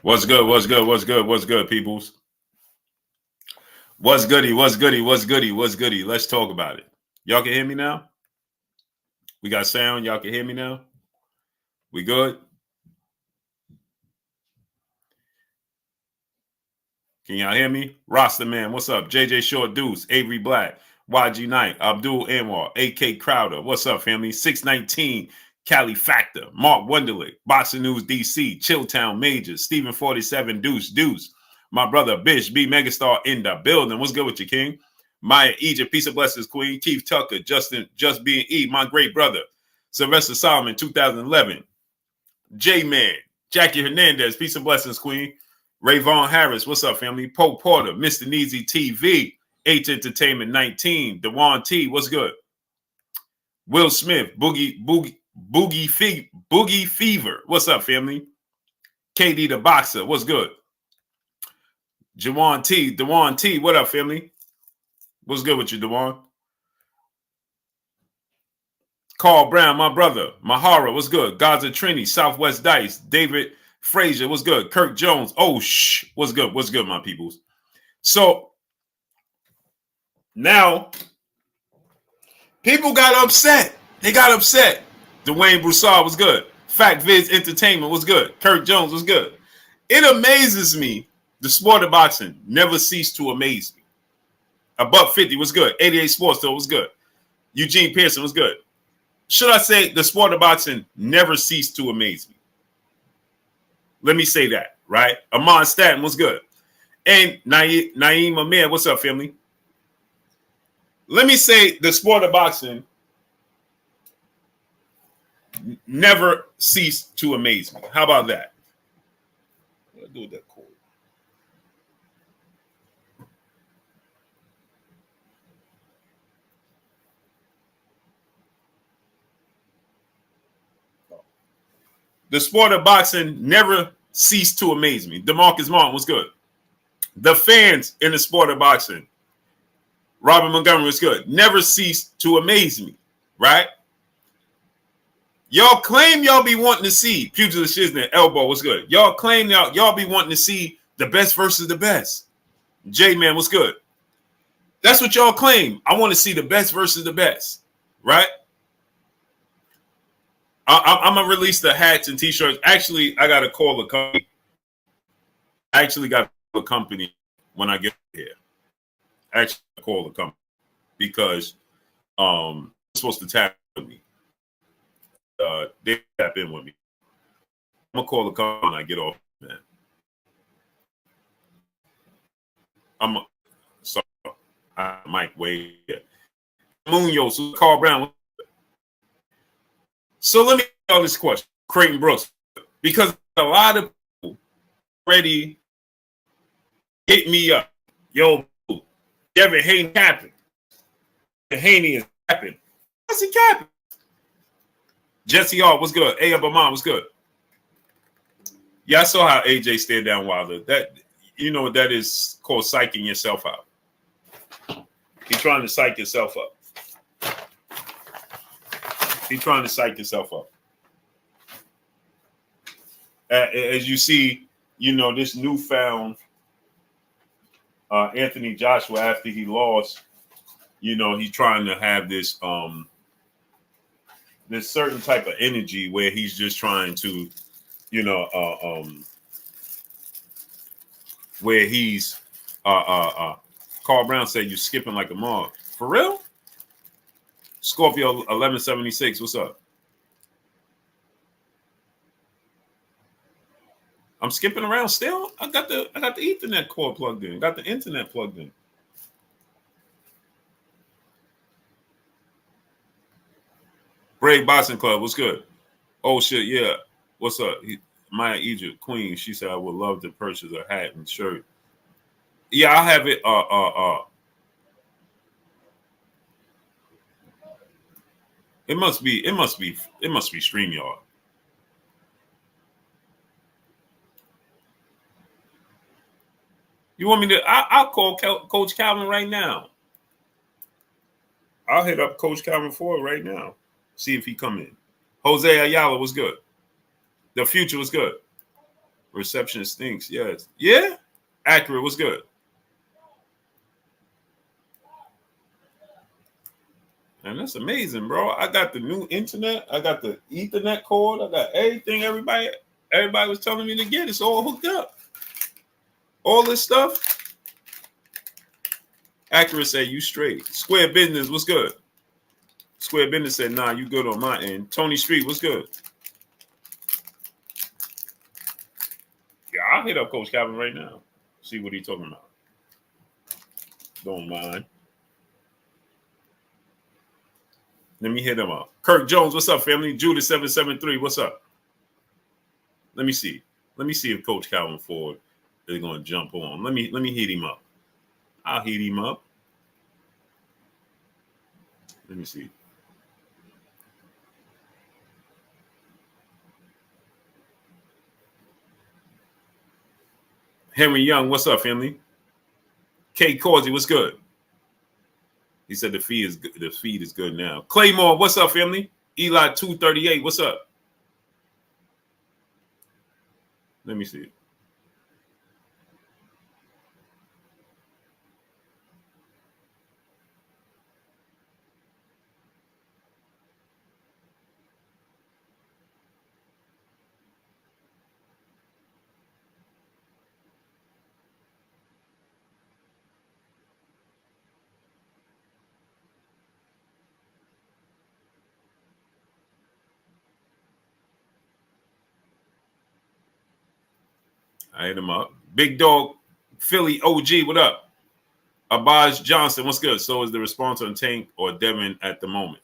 What's good? What's good? What's good? What's good, peoples? What's goody? What's goody? What's goody? What's goody? Let's talk about it. Y'all can hear me now? We got sound. Y'all can hear me now? We good? Can y'all hear me? Rasta Man, what's up? JJ Short Deuce, Avery Black, YG Knight, Abdul Anwar, AK Crowder, what's up, family? 619, Cali Factor, Mark Wonderlick, Boxing News DC, Chilltown Majors, Stephen 47, Deuce, my brother Bish B Megastar in the building. What's good with you, King? Maya Egypt, Peace of Blessings, Queen, Keith Tucker, Justin, Just Being E, my great brother, Sylvester Solomon, 2011, J Man, Jackie Hernandez, Peace and Blessings, Queen. Rayvon Harris, what's up, family? Pope Porter, Mr. Neezy TV, H Entertainment 19, Dewan T, what's good? Will Smith, Boogie Fever, what's up, family? KD the Boxer, what's good? Dewan T, what up, family? What's good with you, Dewan? Carl Brown, my brother. Mahara, what's good? Gaza Trini, Southwest Dice, David Frazier, what's good? Kirk Jones, what's good? What's good, my peoples? So now people got upset. They got upset. Dwayne Broussard was good. Fact Viz Entertainment was good. Kirk Jones was good. It amazes me. The sport of boxing never ceased to amaze me. Above 50 was good. 88 Sports Store was good. Eugene Pearson was good. Should I say the sport of boxing never ceased to amaze me? Let me say that, right? Amon Stanton was good. And Naeem Amir, what's up, family? Let me say the sport of boxing never ceased to amaze me. How about that? What do with that cord? The sport of boxing never ceased to amaze me. DeMarcus Martin was good. The fans in the sport of boxing, Robert Montgomery was good. Never ceased to amaze me, right? Y'all claim y'all be wanting to see Pugilist Shiznit, Elbow was good. Y'all claim y'all be wanting to see the best versus the best. J-Man was good. That's what y'all claim. I want to see the best versus the best, right? I'm going to release the hats and T-shirts. Actually, I got to call a company. I actually got to call a company when I get here. I actually call the company because they're supposed to tap with me. They tap in with me. I'm going to call the company when I get off, man. Sorry. Mike Wade. Munoz, Carl Brown. So let me ask y'all this question, Creighton Brooks, because a lot of people already hit me up. Yo, Devin Haney happened. Haney is capping. What's he capping? Jesse Hart was good. A. Abamon was good. Yeah, I saw how AJ stared down Wilder. That, you know what that is called, psyching yourself out. He's trying to psych yourself up. He's trying to psych himself up. As you see, you know, this newfound Anthony Joshua after he lost, you know, he's trying to have this this certain type of energy where he's just trying to, you know, where he's Carl Brown said you're skipping like a mug. For real? Scorpio 1176, what's up? I'm skipping around still. I got the Ethernet cord plugged in. Got the internet plugged in. Brave Boxing Club, what's good? Oh shit, yeah. What's up? Maya Egypt Queen. She said I would love to purchase a hat and shirt. Yeah, I have it. It must be StreamYard. You want me to? I'll call Coach Calvin right now. I'll hit up Coach Calvin Ford right now. See if he come in. Jose Ayala was good. The Future was good. Reception stinks. Yes. Yeah. Accurate. What's good? And that's amazing, bro. I got the new internet. I got the Ethernet cord. I got everything. Everybody was telling me to get. It's all hooked up. All this stuff. Accurate said you straight. Square business. What's good? Square business said, nah, you good on my end. Tony Street. What's good? Yeah, I'll hit up Coach Calvin right now. See what he's talking about. Don't mind. Let me hit him up. Kirk Jones, what's up, family? Judah 773, what's up? Let me see. Let me see if Coach Calvin Ford is going to jump on. Let me heat him up. I'll heat him up. Let me see. Henry Young, what's up, family? K Causey, what's good? He said the feed is good now. Claymore, what's up, family? Eli 238, what's up? Let me see. I hit him up. Big Dog Philly OG, what up? Abaj Johnson, what's good? So is the response on Tank or Devin at the moment?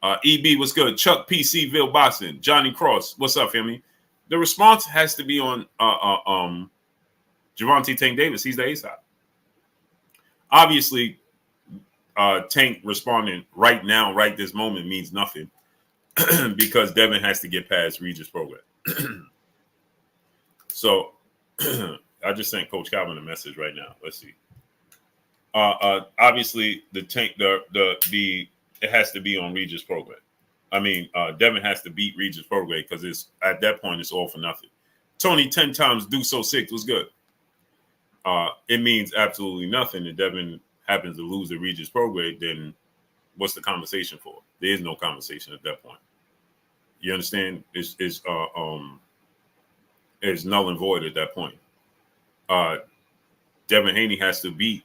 EB, what's good? Chuck PC Ville Boston. Johnny Cross, what's up, family? The response has to be on Gervonta Tank Davis. He's the ASAP. Obviously, Tank responding right now, right this moment means nothing because Devin has to get past Regis' program. So I just sent Coach Calvin a message right now. Let's see. Obviously, the Tank, it has to be on Regis' program. I mean, Devin has to beat Regis' program because it's at that point it's all for nothing. Tony 10 times do so 6 was good. It means absolutely nothing. If Devin happens to lose the Regis program, then what's the conversation for? There is no conversation at that point. You understand? It's null and void at that point. Devin Haney has to beat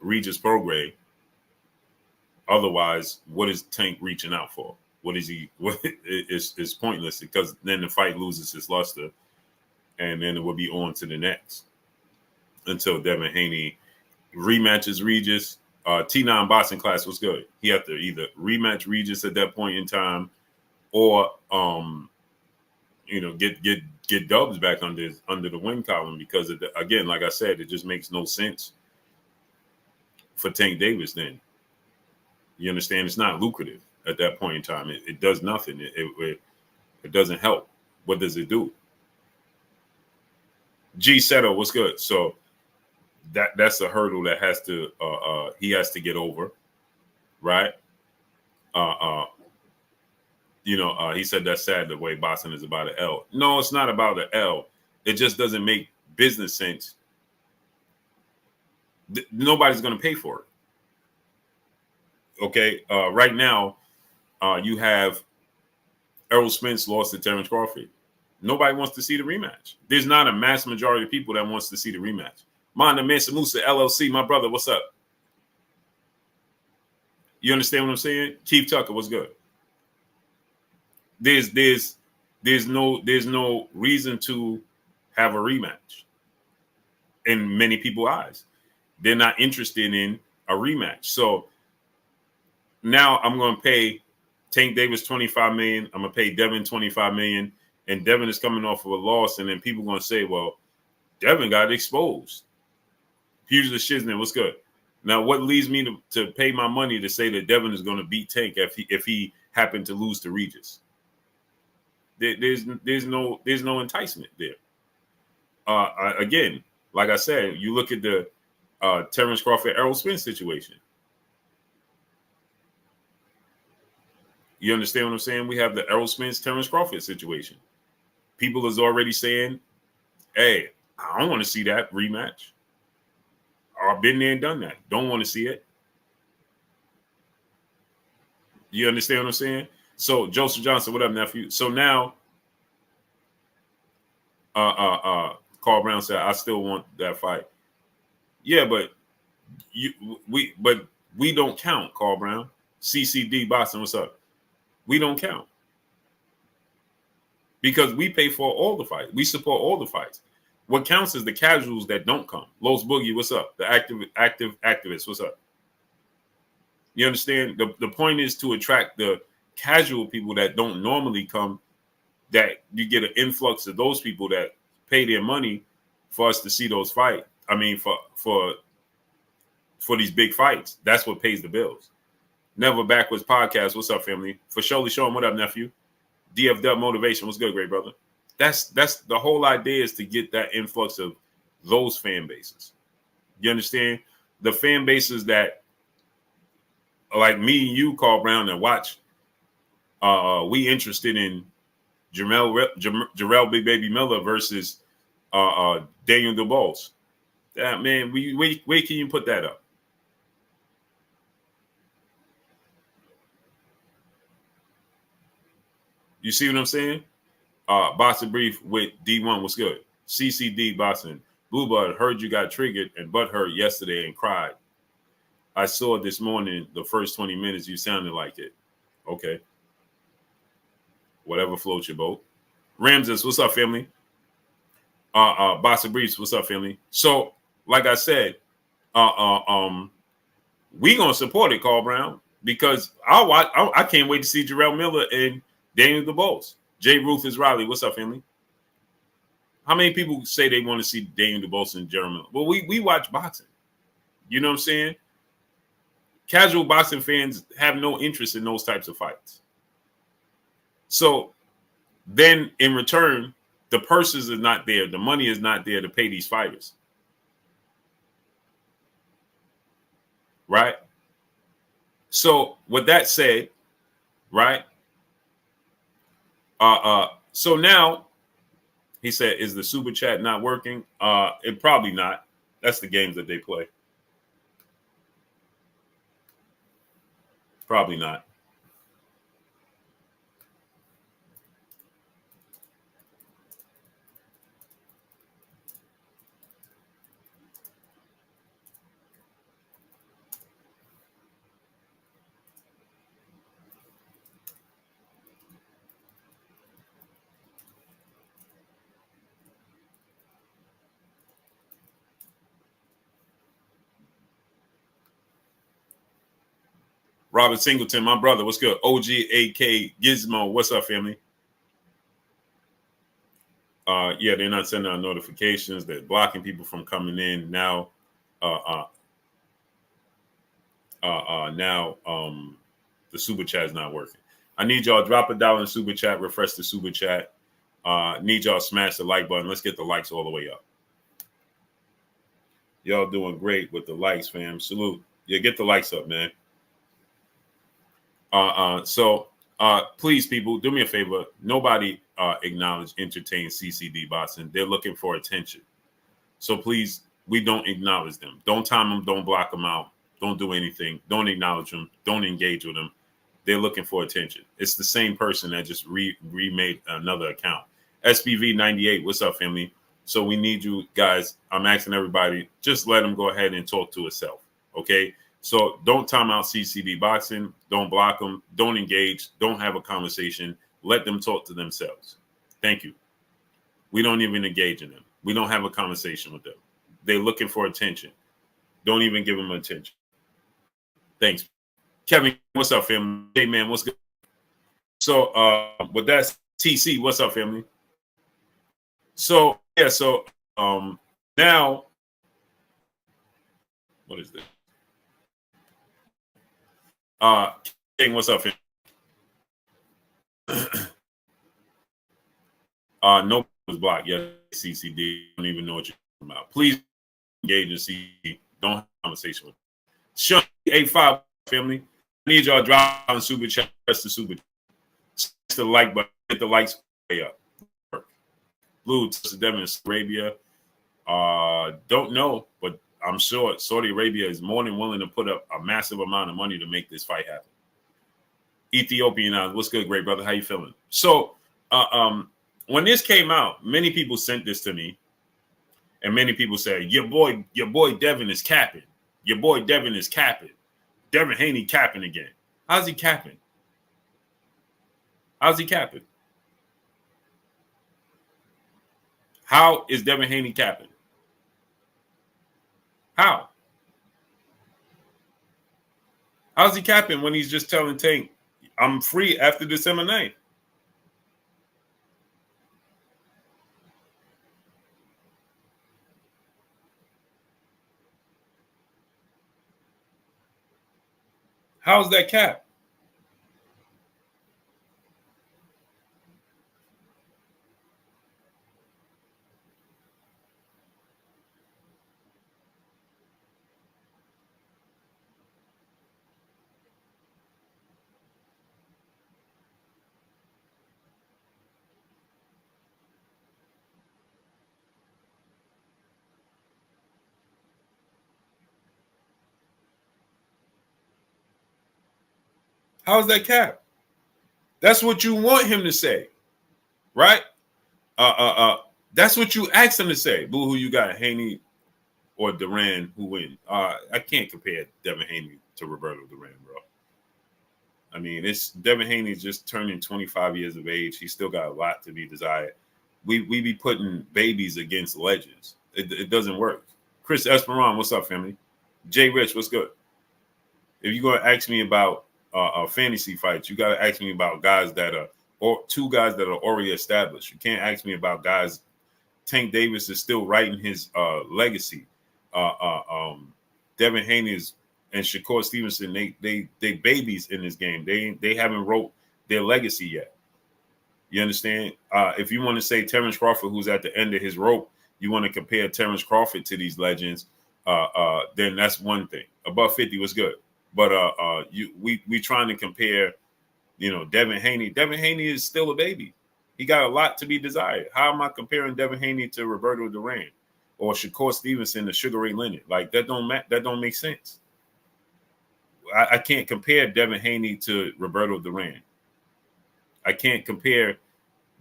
Regis program. Otherwise, what is Tank reaching out for? What is he? It's pointless because then the fight loses its luster, and then it will be on to the next until Devin Haney rematches Regis. T9 boxing class was good. He had to either rematch Regis at that point in time, or get dubs back under the win column because again, like I said, it just makes no sense for Tank Davis. Then you understand it's not lucrative at that point in time. It does nothing. It doesn't help. What does it do? G Seto, what's good? So that's a hurdle that he has to get over, right? He said that's sad the way boxing is about an L. No, it's not about an L. It just doesn't make business sense. Nobody's going to pay for it. Okay, right now, you have Errol Spence lost to Terrence Crawford. Nobody wants to see the rematch. There's not a mass majority of people that wants to see the rematch. Manda Mansa Musa LLC, my brother, what's up? You understand what I'm saying? Keith Tucker, what's good? There's no reason to have a rematch in many people's eyes. They're not interested in a rematch. So now I'm going to pay Tank Davis $25 million. I'm going to pay Devin $25 million, and Devin is coming off of a loss, and then people are going to say, "Well, Devin got exposed." Here's the shiznit. What's good? Now, what leads me to pay my money to say that Devin is going to beat Tank if he happened to lose to Regis? There's no enticement there. Again, like I said, you look at the Terrence Crawford Errol Spence situation. You understand what I'm saying? We have the Errol Spence Terrence Crawford situation. People is already saying Hey, I don't want to see that rematch. I've been there and done that. Don't want to see it. You understand what I'm saying? So Joseph Johnson, what up, nephew? So now, Carl Brown said, I still want that fight. Yeah, but we don't count, Carl Brown. CCD Boston, what's up? We don't count because we pay for all the fights. We support all the fights. What counts is the casuals that don't come. Los Boogie, what's up? The active activists, what's up? You understand? The point is to attract the casual people that don't normally come, that you get an influx of those people that pay their money for us to see those fights. I mean, for these big fights. That's what pays the bills. Never Backwards Podcast. What's up, family? For surely showing what up, nephew? DFW Motivation. What's good, great brother? That's the whole idea, is to get that influx of those fan bases. You understand? The fan bases that, like me and you, Carl Brown, that watch, we interested in Jarrell Big Baby Miller versus Daniel DeBose. That man, where can you put that up? You see what I'm saying? Boston Brief with D1. What's good? CCD Boston. Blue Bud, heard you got triggered and butt hurt yesterday and cried. I saw it this morning, the first 20 minutes, you sounded like it. Okay. Whatever floats your boat. Ramses, what's up, family? Boston Briefs, what's up, family? So, like I said, we gonna support it, Carl Brown, because I can't wait to see Jarrell Miller and Daniel DeBose. Jay Rufus Riley, what's up, family? How many people say they want to see Daniel DeBose and Jarrell Miller? Well, we watch boxing. You know what I'm saying? Casual boxing fans have no interest in those types of fights. So then in return, the purses are not there. The money is not there to pay these fighters. Right? So with that said, right? So now he said, is the super chat not working? It probably not. That's the games that they play. Probably not. Robert Singleton, my brother, what's good? OG AK Gizmo, what's up, family? Yeah, they're not sending out notifications. They're blocking people from coming in now. Now the super chat is not working. I need y'all drop $1 in the super chat, refresh the super chat. Need y'all smash the like button. Let's get the likes all the way up. Y'all doing great with the likes, fam. Salute. Yeah, get the likes up, man. So please, people, do me a favor. Nobody acknowledge, entertain CCD Boston. They're looking for attention. So please, we don't acknowledge them. Don't time them. Don't block them out. Don't do anything. Don't acknowledge them. Don't engage with them. They're looking for attention. It's the same person that just remade another account. SPV 98. What's up, family? So we need you guys. I'm asking everybody, just let them go ahead and talk to itself. Okay. So don't time out CCD Boxing. Don't block them. Don't engage. Don't have a conversation. Let them talk to themselves. Thank you. We don't even engage in them. We don't have a conversation with them. They're looking for attention. Don't even give them attention. Thanks. Kevin, what's up, family? Hey, man, what's good? So with that, TC, what's up, family? So, yeah, so now, what is this? King, what's up, family? No was blocked. Yeah, CCD. I don't even know what you're talking about. Please engage and see. Don't have a conversation with them. Sean 85 family. I need y'all drop on super chat. Press the super chat. Smash the like button. Get the likes way up. Blue to Devin, Arabia. Don't know, but I'm sure Saudi Arabia is more than willing to put up a massive amount of money to make this fight happen. Ethiopian, what's good, great brother? How you feeling? So, when this came out, many people sent this to me, and many people said, your boy Devin is capping. Your boy Devin is capping. Devin Haney capping again. How's he capping? How's he capping? How is Devin Haney capping? How? How's he capping when he's just telling Tank, I'm free after December 9th? How's that cap? How's that cap? That's what you want him to say, right? That's what you asked him to say. Boo, who you got, Haney or Duran? Who win? I can't compare Devin Haney to Roberto Duran, bro. I mean, it's Devin Haney's just turning 25 years of age. He's still got a lot to be desired. We be putting babies against legends. It doesn't work. Chris Esperon, what's up, family? Jay Rich, what's good? If you're gonna ask me about fantasy fights, you gotta ask me about guys that are or two guys that are already established. You can't ask me about guys. Tank Davis is still writing his legacy. Devin Haney is and Shakur Stevenson, they babies in this game. They haven't wrote their legacy yet. You understand? If you want to say Terrence Crawford, who's at the end of his rope, you want to compare Terrence Crawford to these legends, then that's one thing. Above 50 was good. But we trying to compare, Devin Haney. Devin Haney is still a baby. He got a lot to be desired. How am I comparing Devin Haney to Roberto Duran or Shakur Stevenson to Sugar Ray Leonard? Like that don't make sense. I can't compare Devin Haney to Roberto Duran. I can't compare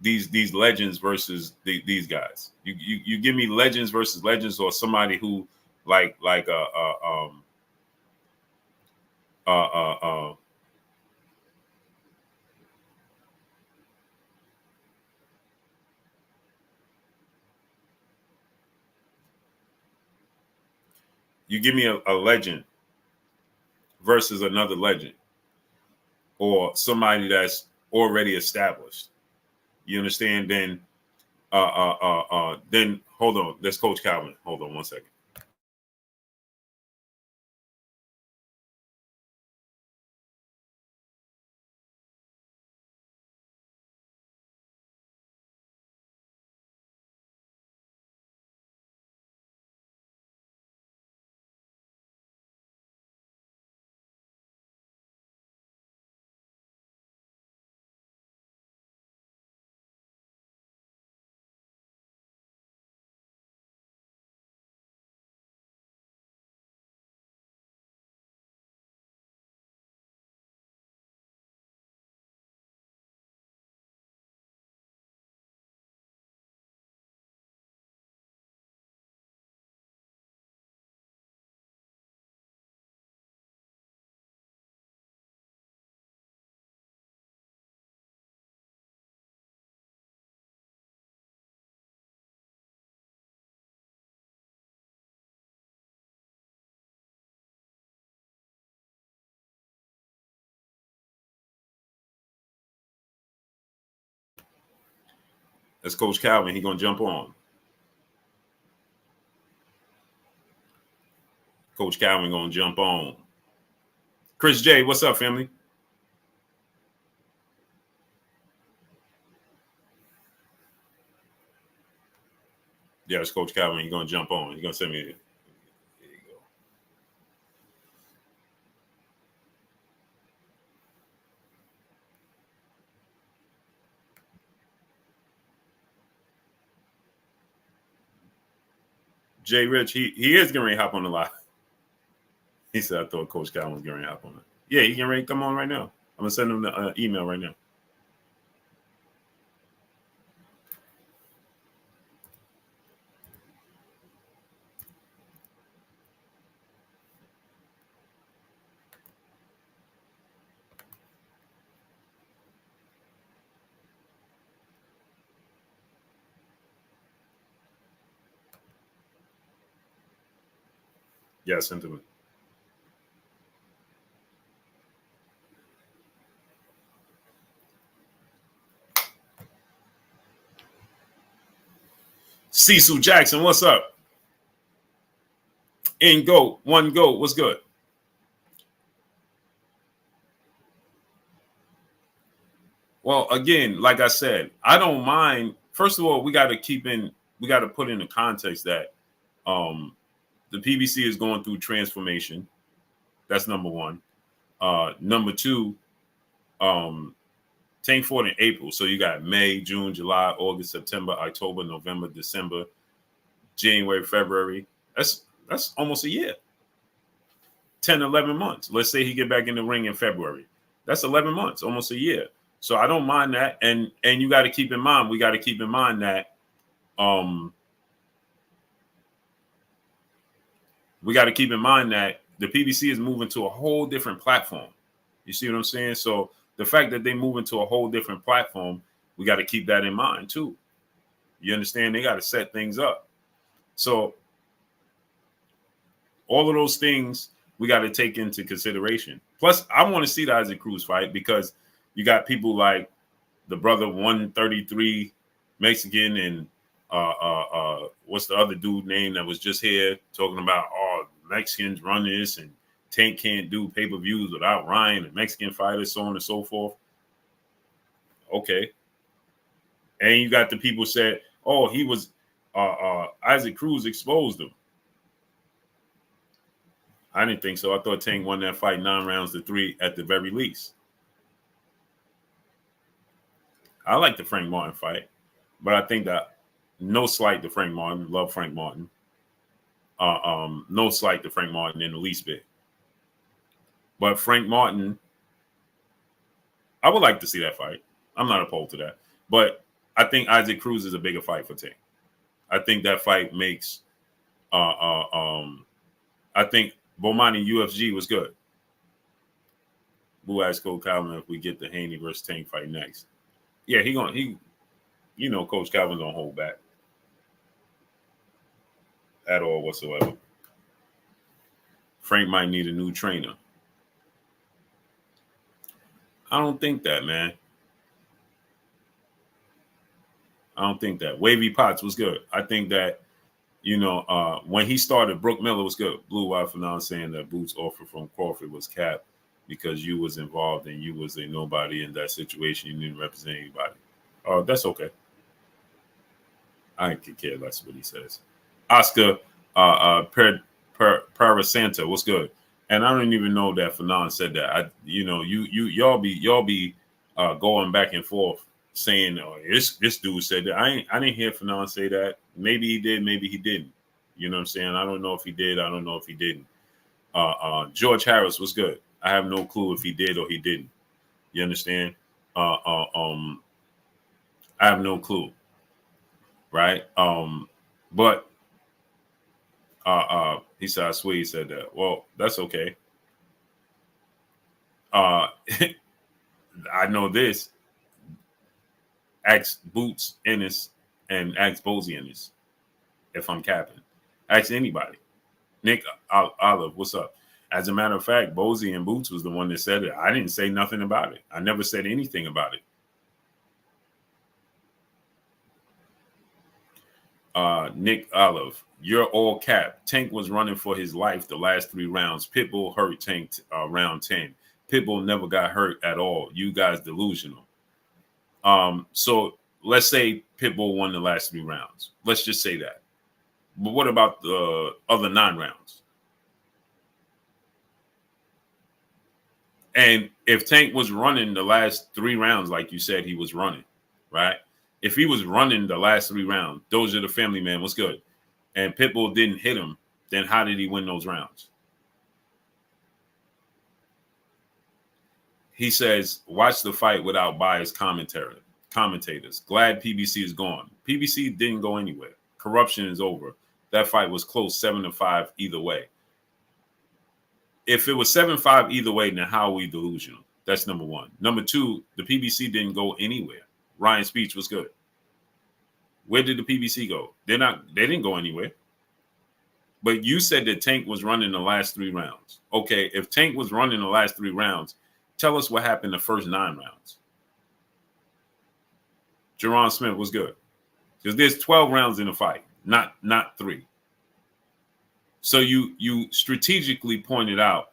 these legends versus these guys. You give me legends versus legends, or somebody who you give me a legend versus another legend, or somebody that's already established. You understand? Then hold on. That's Coach Calvin. Hold on one second. That's Coach Calvin. He gonna jump on. Coach Calvin gonna jump on. Chris J, what's up, family? Yeah, it's Coach Calvin. He's gonna jump on. He's gonna send me. There you go. Jay Rich, he is getting ready to hop on the live. He said, I thought Coach Calvin was getting ready to hop on it. Yeah, he getting ready to come on right now. I'm going to send him the email right now. Yeah, send him. Cecil Jackson, what's up? In GOAT, one GOAT, what's good? Well, again, like I said, I don't mind. First of all, we got to put in the context that the PBC is going through transformation. That's number one. Number two, Tank fought in April. So you got May, June, July, August, September, October, November, December, January, February. That's almost a year. 10, 11 months. Let's say he get back in the ring in February. That's 11 months, almost a year. So I don't mind that. And you got to keep in mind, we got to keep in mind that the PBC is moving to a whole different platform. You see what I'm saying? So the fact that they move into a whole different platform, we got to keep that in mind too. You understand? They got to set things up. So all of those things we got to take into consideration. Plus, I want to see the Isaac Cruz fight because you got people like the brother 133 Mexican and what's the other dude name that was just here talking about Mexicans run this and Tank can't do pay-per-views without Ryan and Mexican fighters, so on and so forth. Okay. And you got the people said, he was Isaac Cruz exposed him. I didn't think so. I thought Tank won that fight 9 rounds to 3 at the very least. I like the Frank Martin fight, but I think that no slight to Frank Martin. Love Frank Martin. No slight to Frank Martin in the least bit. But Frank Martin, I would like to see that fight. I'm not opposed to that. But I think Isaac Cruz is a bigger fight for Tank. I think that fight makes I think Bomani UFC was good. Who asked Coach Calvin if we get the Haney versus Tank fight next? Yeah, Coach Calvin don't hold back at all whatsoever. Frank might need a new trainer. I don't think that, man. I don't think that. Wavy Potts was good. I think that, when he started, Brooke Miller was good. Blue Wire for now saying that Boots' offer from Crawford was capped because you was involved and you was a nobody in that situation. You didn't represent anybody. That's okay. I could care less what he says. Oscar Parasanta, what's good? And I don't even know that Fanon said that. Y'all be going back and forth saying, this dude said that. I didn't hear Fanon say that. Maybe he did, maybe he didn't. You know what I'm saying? I don't know if he did. I don't know if he didn't. George Harris was good. I have no clue if he did or he didn't. You understand? I have no clue. Right? But he said, I swear he said that. Well, that's okay. I know this. Ask Boots Ennis and ask Bozy Ennis if I'm capping. Ask anybody. Nick Olive, what's up? As a matter of fact, Bozy and Boots was the one that said it. I didn't say nothing about it. I never said anything about it. Nick Olive, you're all cap. Tank was running for his life the last 3 rounds. Pitbull hurt Tank round 10. Pitbull never got hurt at all. You guys delusional. So let's say Pitbull won the last 3 rounds. Let's just say that. But what about the other 9 rounds? And if Tank was running the last 3 rounds, like you said he was running, right? If he was running the last 3 rounds, those are the family man, what's good? and Pitbull didn't hit him, then how did he win those rounds? He says, watch the fight without biased commentators. Glad PBC is gone. PBC didn't go anywhere. Corruption is over. That fight was close, 7-5 either way. If it was 7-5 either way, then how are we delusional? That's number one. Number two, the PBC didn't go anywhere. Ryan's speech was good. Where did the PBC go? They didn't go anywhere. But you said that Tank was running the last 3 rounds. Okay, if Tank was running the last 3 rounds, tell us what happened the first 9 rounds. Jerron Smith was good. Because there's 12 rounds in the fight, not 3. So you strategically pointed out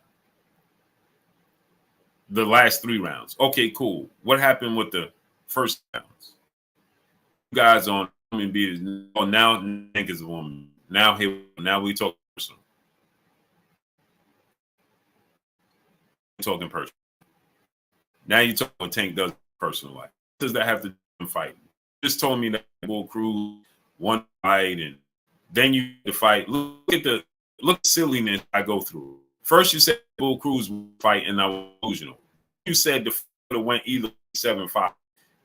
the last 3 rounds. Okay, cool. What happened with the first rounds? You guys on women beaters. Oh, now Tank is a woman. Now we talk personal. Talking personal. Now you talk what Tank does personal life. What does that have to do with fighting? You just told me that Bull Cruz won fight, and then you the fight. Look silliness I go through. First you said Bull Cruz fight and I was delusional. You said the fight went either 7-5.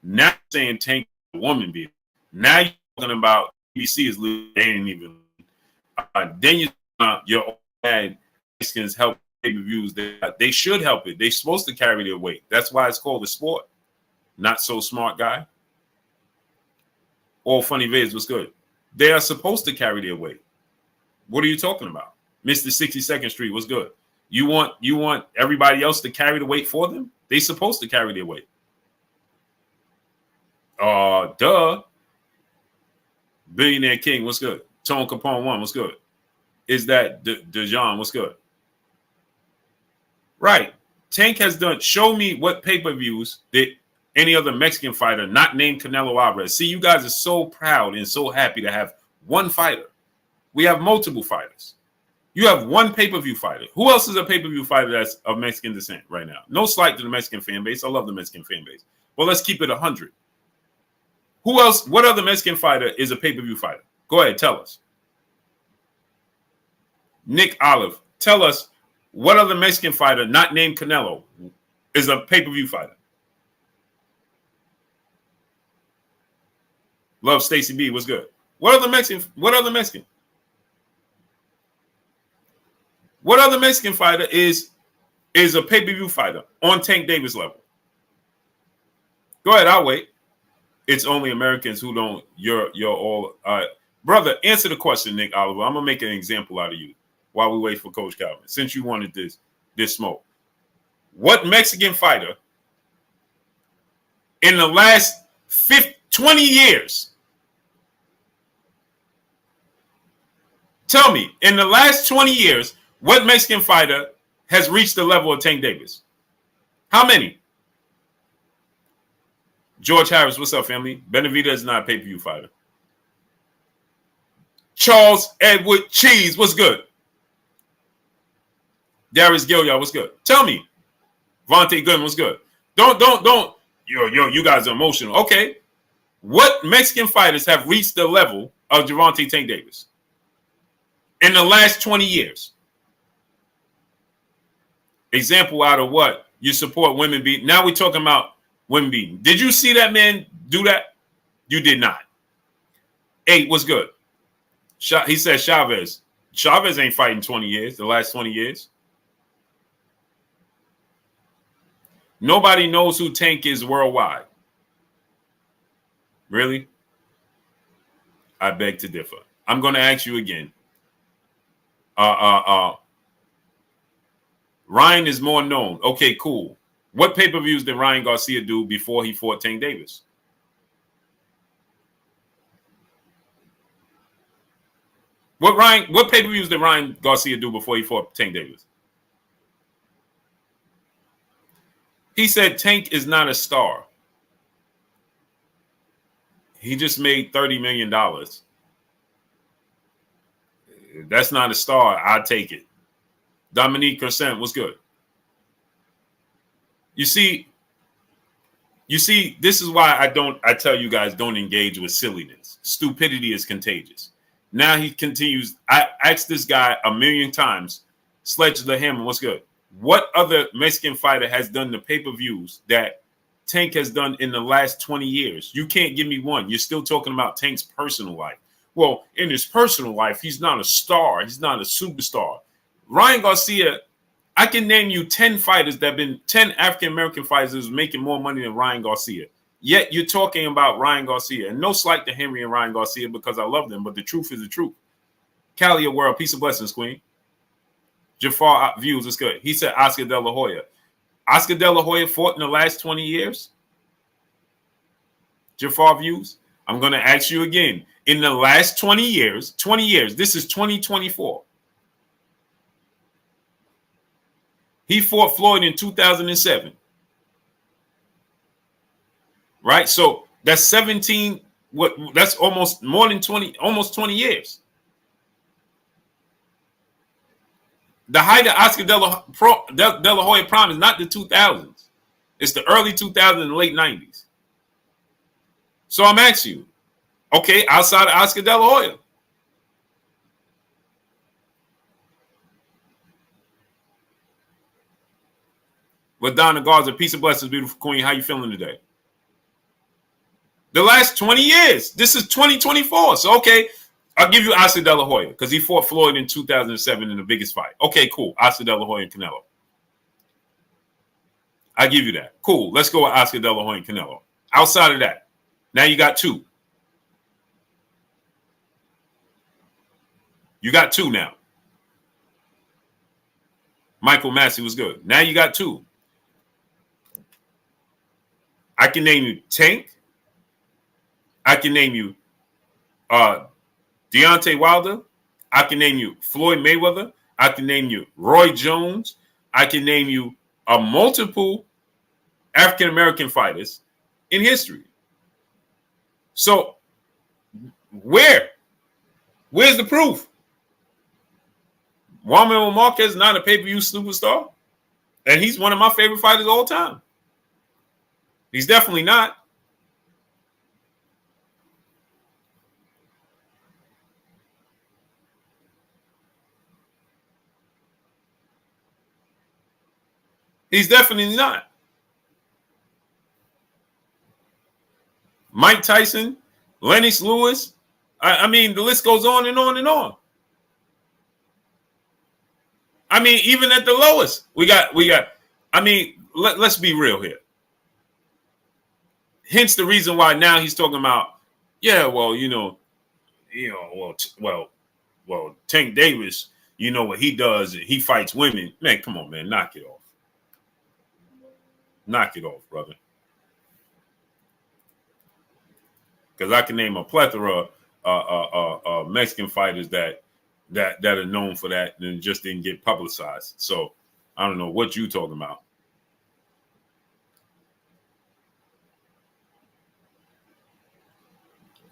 Now you're saying Tank a woman beater. Now you're talking about BBC is losing. They ain't even. Then you your bad Mexicans help pay-per-views. They should help it. They're supposed to carry their weight. That's why it's called a sport. Not so smart guy. All funny vids was good. They are supposed to carry their weight. What are you talking about? Mr. 62nd Street was good. You want everybody else to carry the weight for them? They're supposed to carry their weight. Duh. Billionaire King was good. Tone Capone 1 was good. Is that DeJean was good? Right. Tank has done. Show me what pay-per-views that any other Mexican fighter not named Canelo Alvarez. See, you guys are so proud and so happy to have one fighter. We have multiple fighters. You have one pay-per-view fighter. Who else is a pay-per-view fighter that's of Mexican descent right now? No slight to the Mexican fan base. I love the Mexican fan base. Well, let's keep it 100. Who else? What other Mexican fighter is a pay-per-view fighter? Go ahead, tell us. Nick Olive, tell us what other Mexican fighter not named Canelo is a pay-per-view fighter. Love Stacy B was good. What other Mexican? What other Mexican fighter is a pay-per-view fighter on Tank Davis level? Go ahead, I'll wait. It's only Americans who don't. You're all brother. Answer the question, Nick Oliver. I'm gonna make an example out of you while we wait for Coach Calvin. Since you wanted this smoke, what Mexican fighter in the last 20 years? Tell me, in the last 20 years, what Mexican fighter has reached the level of Tank Davis? How many? George Harris, what's up, family? Benavidez is not a pay-per-view fighter. Charles Edward Cheese, what's good? Darius Gilliard, what's good? Tell me. Vontae Goodman, what's good? Don't. You guys are emotional. Okay. What Mexican fighters have reached the level of Gervonta Tank Davis in the last 20 years? Example out of what? You support women beating. Now we're talking about women beating. Did you see that man do that? You did not. 8 was good. He said Chavez. Chavez ain't fighting 20 years, the last 20 years. Nobody knows who Tank is worldwide. Really? I beg to differ. I'm going to ask you again. Ryan is more known. Okay, cool. What pay-per-views did Ryan Garcia do before he fought Tank Davis? What pay-per-views did Ryan Garcia do before he fought Tank Davis? He said Tank is not a star. He just made $30 million. That's not a star. I'll take it. Dominique Crescent was good. You see, this is why I tell you guys don't engage with silliness. Stupidity is contagious. Now he continues. I asked this guy a million times, Sledge the Hammer, what's good? What other Mexican fighter has done the pay-per-views that Tank has done in the last 20 years? You can't give me one. You're still talking about Tank's personal life. Well, in his personal life, he's not a star. He's not a superstar. Ryan Garcia, I can name you 10 fighters that have been 10 African-American fighters making more money than Ryan Garcia. Yet you're talking about Ryan Garcia. And no slight to Henry and Ryan Garcia because I love them, but the truth is the truth. Cali World, peace of blessings, Queen. Jafar Views, it's good. He said Oscar De La Hoya. Oscar De La Hoya fought in the last 20 years? Jafar Views, I'm going to ask you again. In the last 20 years, this is 2024. He fought Floyd in 2007. Right? So that's 17, that's almost more than 20, almost 20 years. The height of Oscar De La Hoya prime is not the 2000s. It's the early 2000s and late 90s. So I'm asking you, okay, outside of Oscar De La Hoya. LaDonna Garza, peace and blessings, beautiful queen. How you feeling today? The last 20 years. This is 2024. So, okay, I'll give you Oscar De La Hoya because he fought Floyd in 2007 in the biggest fight. Okay, cool. Oscar De La Hoya and Canelo. I give you that. Cool. Let's go with Oscar De La Hoya and Canelo. Outside of that, now you got two. You got two now. Michael Massey was good. Now you got two. I can name you Tank. I can name you Deontay Wilder. I can name you Floyd Mayweather. I can name you Roy Jones. I can name you multiple African-American fighters in history. So where's the proof? Juan Manuel Marquez is not a pay-per-view superstar, and he's one of my favorite fighters of all time. He's definitely not. He's definitely not. Mike Tyson, Lennox Lewis. I mean, the list goes on and on and on. I mean, even at the lowest, we got. I mean, let's be real here. Hence the reason why now he's talking about, yeah, well, well, Tank Davis, you know what he does? He fights women. Man, come on, man, knock it off. Knock it off, brother. Because I can name a plethora of Mexican fighters that are known for that and just didn't get publicized. So I don't know what you talking about.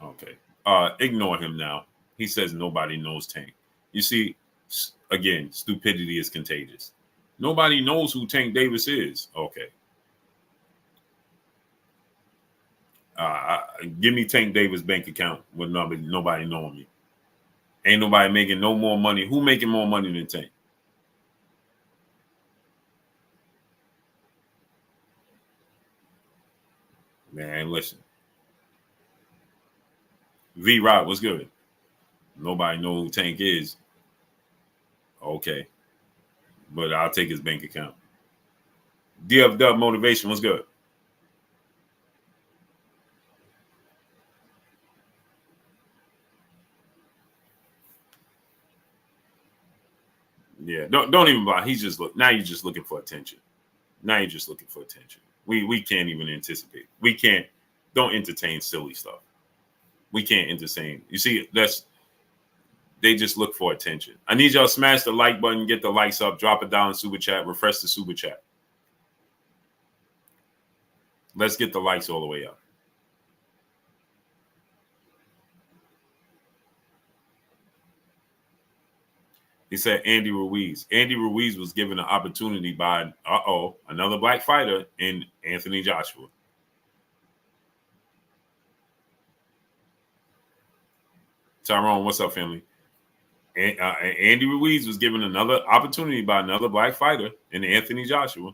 Okay. Ignore him now. He says nobody knows Tank. You see, again, stupidity is contagious. Nobody knows who Tank Davis is. Okay. Give me Tank Davis' bank account with nobody knowing me. Ain't nobody making no more money. Who making more money than Tank? Man, listen. V-Rod, what's good? Nobody know who Tank is. Okay. But I'll take his bank account. DFW Motivation, what's good? Yeah, don't even bother. He's just now you're just looking for attention. Now you're just looking for attention. We can't even anticipate. We can't. Don't entertain silly stuff. We can't entertain. You see, they just look for attention. I need y'all to smash the like button, get the likes up, drop it down in super chat, refresh the super chat. Let's get the likes all the way up. He said Andy Ruiz. Andy Ruiz was given an opportunity by, another black fighter in Anthony Joshua. Tyrone, what's up, family? And, Andy Ruiz was given another opportunity by another black fighter in Anthony Joshua.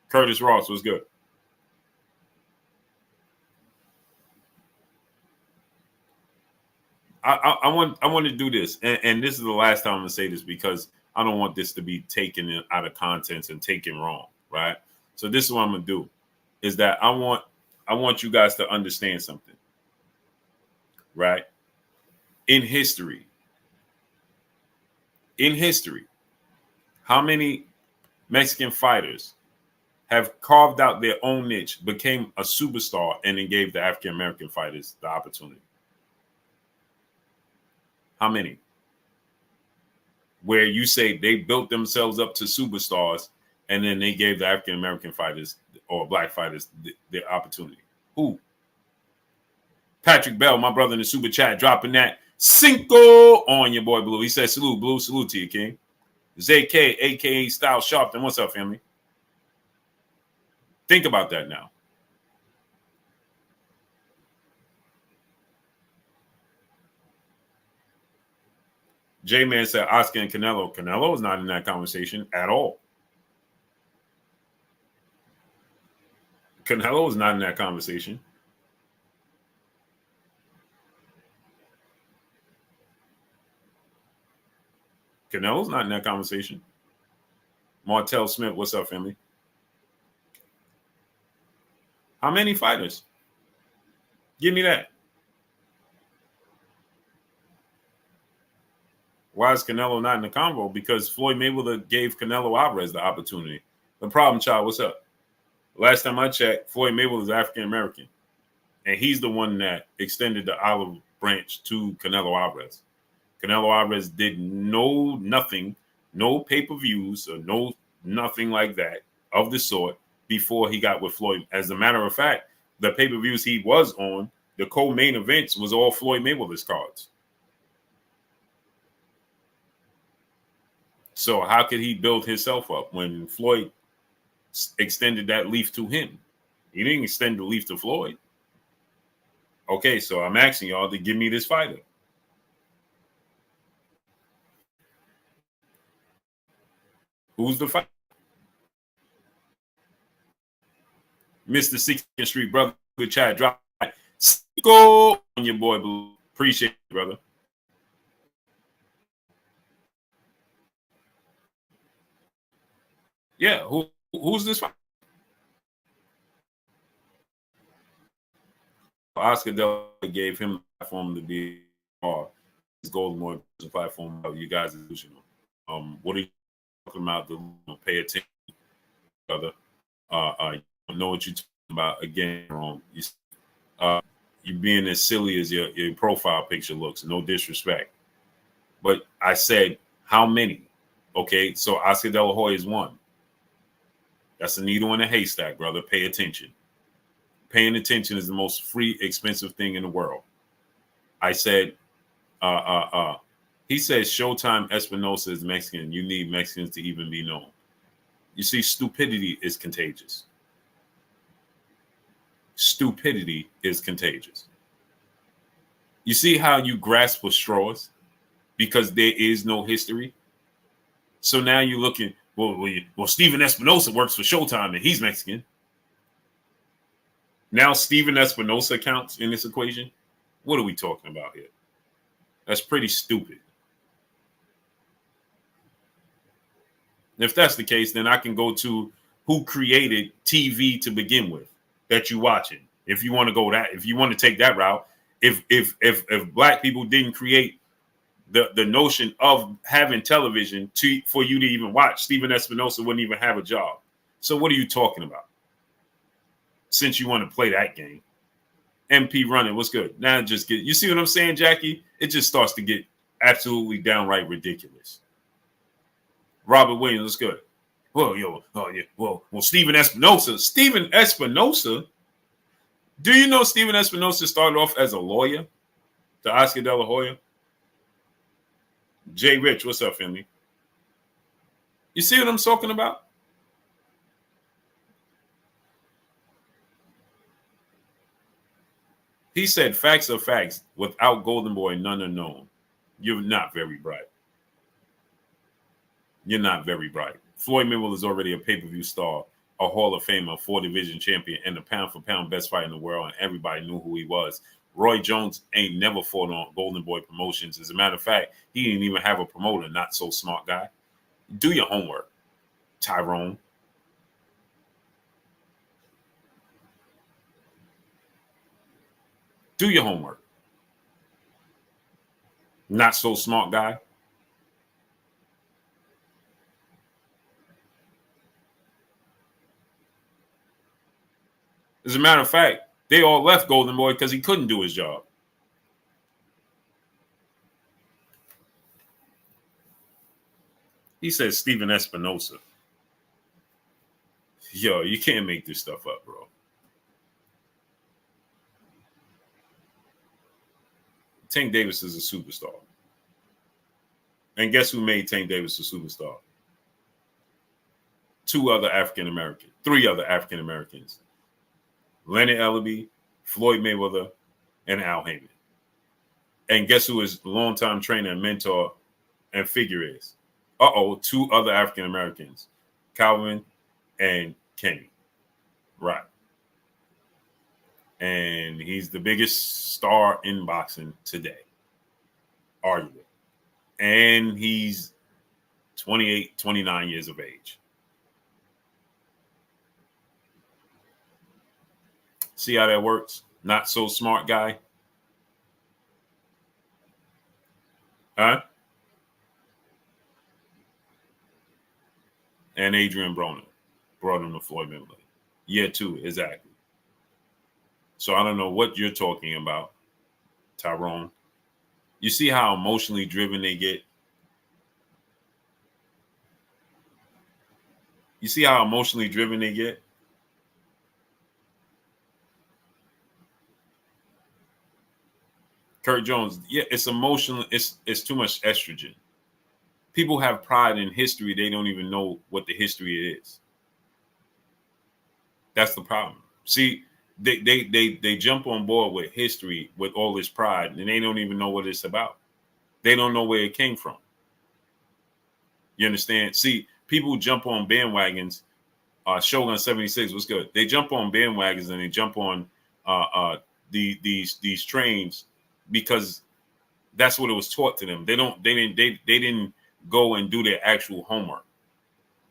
Curtis Ross was good. I want to do this, and this is the last time I'm gonna say this because I don't want this to be taken out of context and taken wrong, right? So this is what I'm gonna do, is that I want you guys to understand something, right? In history, how many Mexican fighters have carved out their own niche, became a superstar, and then gave the African American fighters the opportunity? How many? Where you say they built themselves up to superstars and then they gave the African American fighters or black fighters the opportunity. Who? Patrick Bell, my brother in the super chat, dropping that Cinco on your boy Blue. He said, salute, Blue. Salute to you, King. ZK, a.k.a. Style Sharpton. What's up, family? Think about that now. J-Man said Oscar and Canelo. Canelo is not in that conversation at all. Canelo is not in that conversation. Canelo's not in that conversation. Martell Smith, what's up, family? How many fighters? Give me that. Why is Canelo not in the convo? Because Floyd Mayweather gave Canelo Alvarez the opportunity. The problem, child, what's up? Last time I checked, Floyd Mayweather is African American, and he's the one that extended the olive branch to Canelo Alvarez. Canelo Alvarez did nothing, no pay-per-views or nothing like that of the sort before he got with Floyd. As a matter of fact, the pay-per-views he was on, the co-main events was all Floyd Mayweather's cards. So how could he build himself up when Floyd extended that leaf to him? He didn't extend the leaf to Floyd. Okay, so I'm asking y'all to give me this fighter. Who's the fighter? Mr. 16th Street brother, good chat. Drop go on your boy Blue. Appreciate it, brother. Yeah, who's this fighter? Oscar De La Hoya gave him a platform to be his goal more platform. You guys are delusional. What are you talking about? Pay attention, brother. You don't know what you're talking about. Again, wrong. You being as silly as your profile picture looks. No disrespect, but I said how many? Okay, so Oscar De La Hoya is one. That's a needle in a haystack, brother. Pay attention. Paying attention is the most free, expensive thing in the world. I said, he says Showtime Espinosa is Mexican. You need Mexicans to even be known. You see, stupidity is contagious. Stupidity is contagious. You see how you grasp for straws because there is no history. So now you're looking, well, Steven Espinosa works for Showtime and he's Mexican. Now Steven Espinosa counts in this equation. What are we talking about here? That's pretty stupid. If that's the case, then I can go to who created TV to begin with that you're watching. If you want to go that, if you want to take that route, if black people didn't create the notion of having television for you to even watch, Steven Espinosa wouldn't even have a job. So what are you talking about? Since you want to play that game. MP running, what's good? Now just you see what I'm saying, Jackie? It just starts to get absolutely downright ridiculous. Robert Williams, what's good? Well, Steven Espinosa. Steven Espinosa? Do you know Steven Espinosa started off as a lawyer to Oscar De La Hoya? Jay Rich, what's up, family? You see what I'm talking about? He said, facts are facts. Without Golden Boy, none are known. You're not very bright. You're not very bright. Floyd Mayweather is already a pay-per-view star, a Hall of Famer, 4-division champion, and a pound-for-pound best fighter in the world, and everybody knew who he was. Roy Jones ain't never fought on Golden Boy Promotions. As a matter of fact, he didn't even have a promoter, not so smart guy. Do your homework, Tyrone. Do your homework. Not so smart guy. As a matter of fact, they all left Golden Boy because he couldn't do his job. He said Steven Espinosa. Yo, you can't make this stuff up, bro. Tank Davis is a superstar. And guess who made Tank Davis a superstar? 3 other African Americans. Leonard Availbe, Floyd Mayweather, and Al Haney. And guess who his longtime trainer and mentor and figure is? 2 other African Americans, Calvin and Kenny. Right. And he's the biggest star in boxing today, arguably. And he's 28, 29 years of age. See how that works? Not so smart guy. Huh? And Adrian Broner brought him to Floyd Mayweather. Year 2, exactly. So I don't know what you're talking about, Tyrone. You see how emotionally driven they get? You see how emotionally driven they get? Kurt Jones, yeah, it's emotional. It's too much estrogen. People have pride in history. They don't even know what the history is. That's the problem. See, they jump on board with history with all this pride, and they don't even know what it's about. They don't know where it came from. You understand? See, people jump on bandwagons. Shogun 76 was good. They jump on bandwagons and they jump on these trains because that's what it was taught to them. They didn't go and do their actual homework.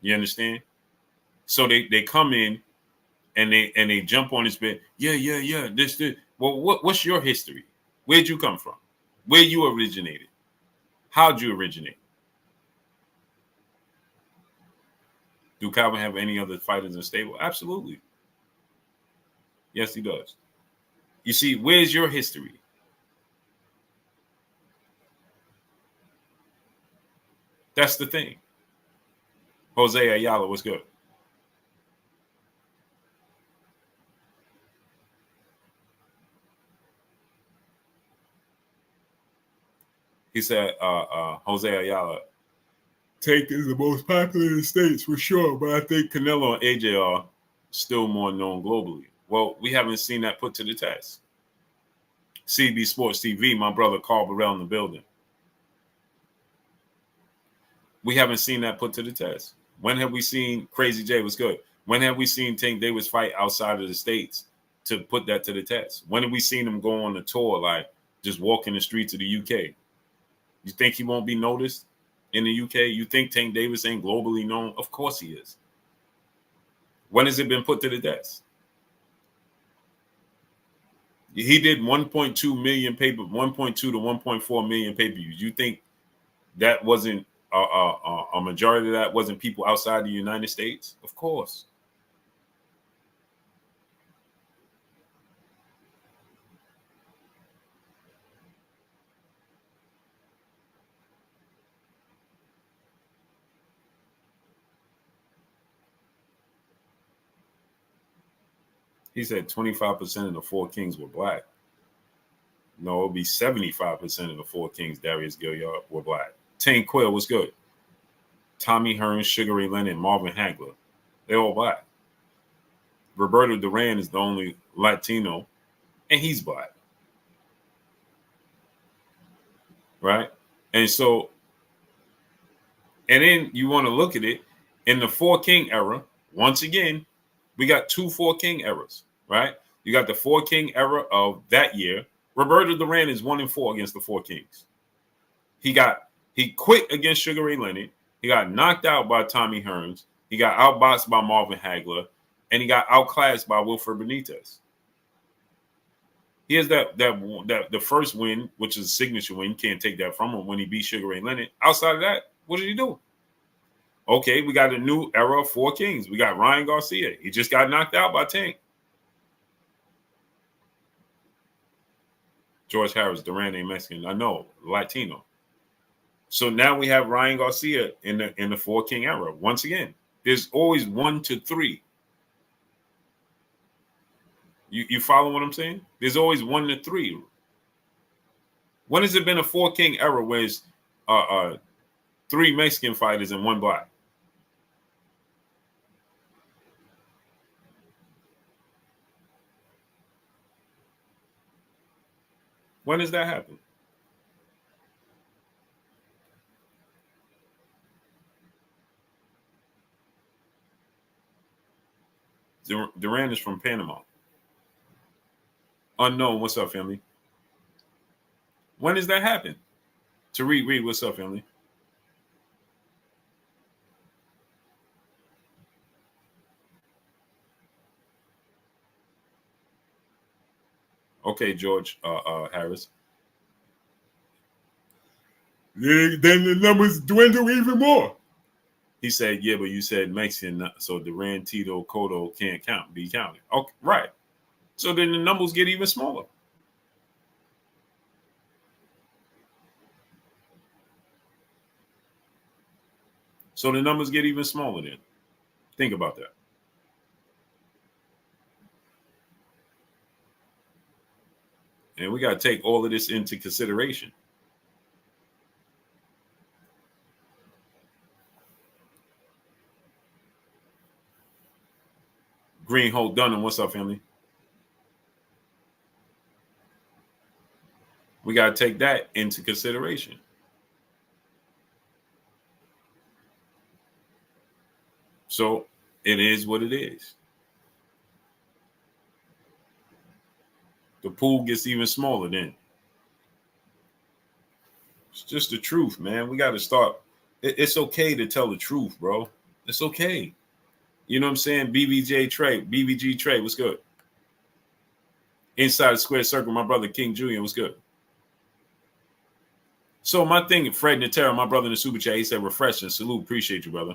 You understand? So they come in and they jump on this bit. Yeah. This. Well, what's your history? Where'd you come from? Where you originated? How'd you originate? Do Calvin have any other fighters in the stable? Absolutely. Yes, he does. You see, where's your history? That's the thing. Jose Ayala, what's good? He said, Jose Ayala, Tank is the most popular in the States for sure, but I think Canelo and AJ are still more known globally. Well, we haven't seen that put to the test. CB Sports TV, my brother Carl Burrell in the building. We haven't seen that put to the test. When have we seen Crazy J was good? When have we seen Tank Davis fight outside of the States to put that to the test? When have we seen him go on a tour, like just walking the streets of the UK? You think he won't be noticed in the UK? You think Tank Davis ain't globally known? Of course he is. When has it been put to the test? He did 1.2 million 1.2 to 1.4 million pay-per-views. You think that wasn't a majority of that wasn't people outside the United States? Of course. He said 25% of the 4 Kings were black. No, it'll be 75% of the 4 Kings, Darius Gilliard, were black. Tank Quill was good. Tommy Hearns, Sugar Ray Leonard, Marvin Hagler. They're all black. Roberto Duran is the only Latino, and he's black. right? And so, and then you want to look at it in the 4 King era. Once again, we got 2 4 King eras, right? You got the 4 King era of that year. Roberto Duran is 1-4 against the 4 Kings. He quit against Sugar Ray Leonard. He got knocked out by Tommy Hearns. He got outboxed by Marvin Hagler, and he got outclassed by Wilfred Benitez. He has that the first win, which is a signature win. You can't take that from him when he beat Sugar Ray Leonard. Outside of that, what did he do? Okay, we got a new era of 4 Kings. We got Ryan Garcia. He just got knocked out by Tank. George Harris, Duran ain't Mexican. I know, Latino. So now we have Ryan Garcia in the 4 King era. Once again, there's always 1 to 3. You follow what I'm saying? There's always 1 to 3. When has it been a 4 King era where it's 3 Mexican fighters and 1 black? When does that happen? Duran is from Panama. Unknown. What's up, family? When does that happen? Read. What's up, family? Okay, George Harris. Then the numbers dwindle even more. He said, yeah, but you said Mexican, so Duran, Tito, Cotto can't be counted. Okay, right. So then the numbers get even smaller. So the numbers get even smaller then. Think about that. And we got to take all of this into consideration. Green Holt Dunham, what's up, family? We got to take that into consideration. So it is what it is. The pool gets even smaller then. It's just the truth, man. We got to start. It's okay to tell the truth, bro. It's okay. You know what I'm saying? BBG Trey, what's good? Inside the square circle, my brother King Julian, what's good? So my thing, Fred Natera, my brother in the super chat, he said refreshing. Salute, appreciate you, brother.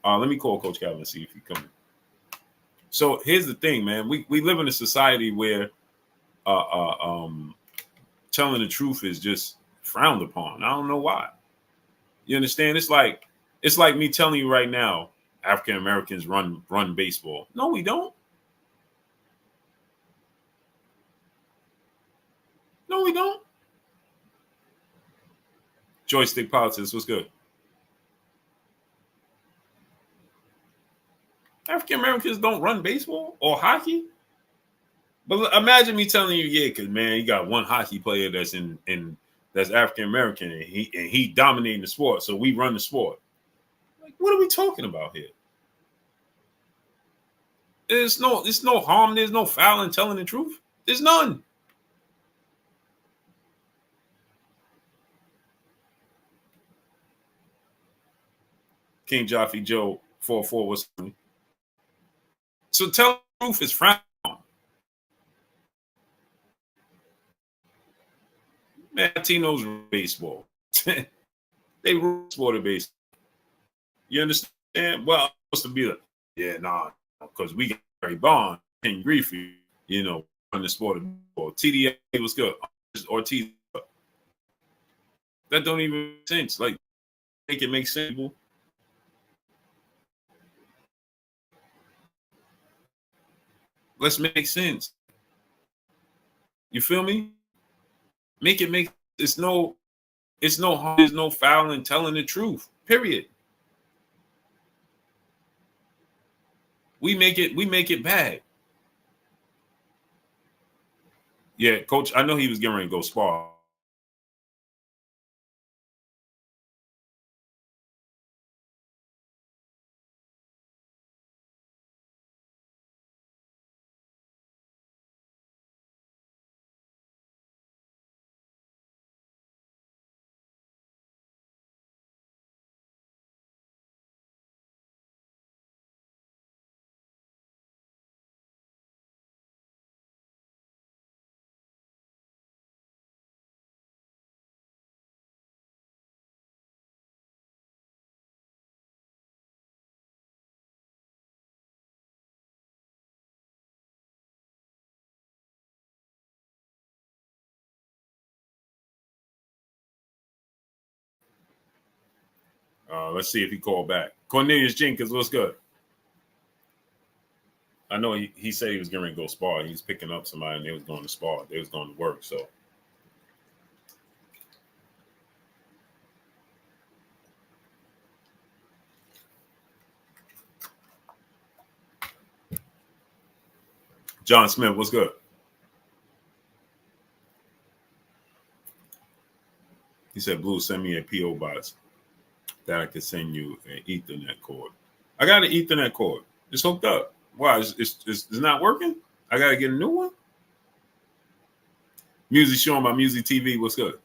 Let me call Coach Calvin and see if he coming. So here's the thing, man. We live in a society where telling the truth is just frowned upon. I don't know why. You understand? It's like me telling you right now, African Americans run baseball. No, we don't. No, we don't. Joystick politics, what's good? African Americans don't run baseball or hockey. But imagine me telling you, yeah, because man, you got one hockey player that's in that's African American and he dominating the sport, so we run the sport. Like, what are we talking about here? There's no harm, there's no foul in telling the truth. There's none. King Jaffe Joe 44 was so tell the truth is frowned on. Man, Latinos baseball. They sport of baseball. You understand? Well, supposed to be like, yeah, nah, because we got Barry Bond and Griffey, you know, on the sport of baseball. TDA was good. Ortiz. That don't even make sense. Like, make it make sense. Let's make sense. You feel me? Make it make it's no harm, there's no foul in telling the truth. Period. We make it bad. Yeah, coach, I know he was getting ready to go spar. Let's see if he called back. Cornelius Jenkins, what's good? I know he said he was going to go spar. He was picking up somebody and they was going to spar. They was going to work. So John Smith, what's good? He said, Blue, send me a P.O. box that I could send you an Ethernet cord. I got an Ethernet cord. It's hooked up. Why? It's not working? I got to get a new one? Music showing by Music TV. What's good?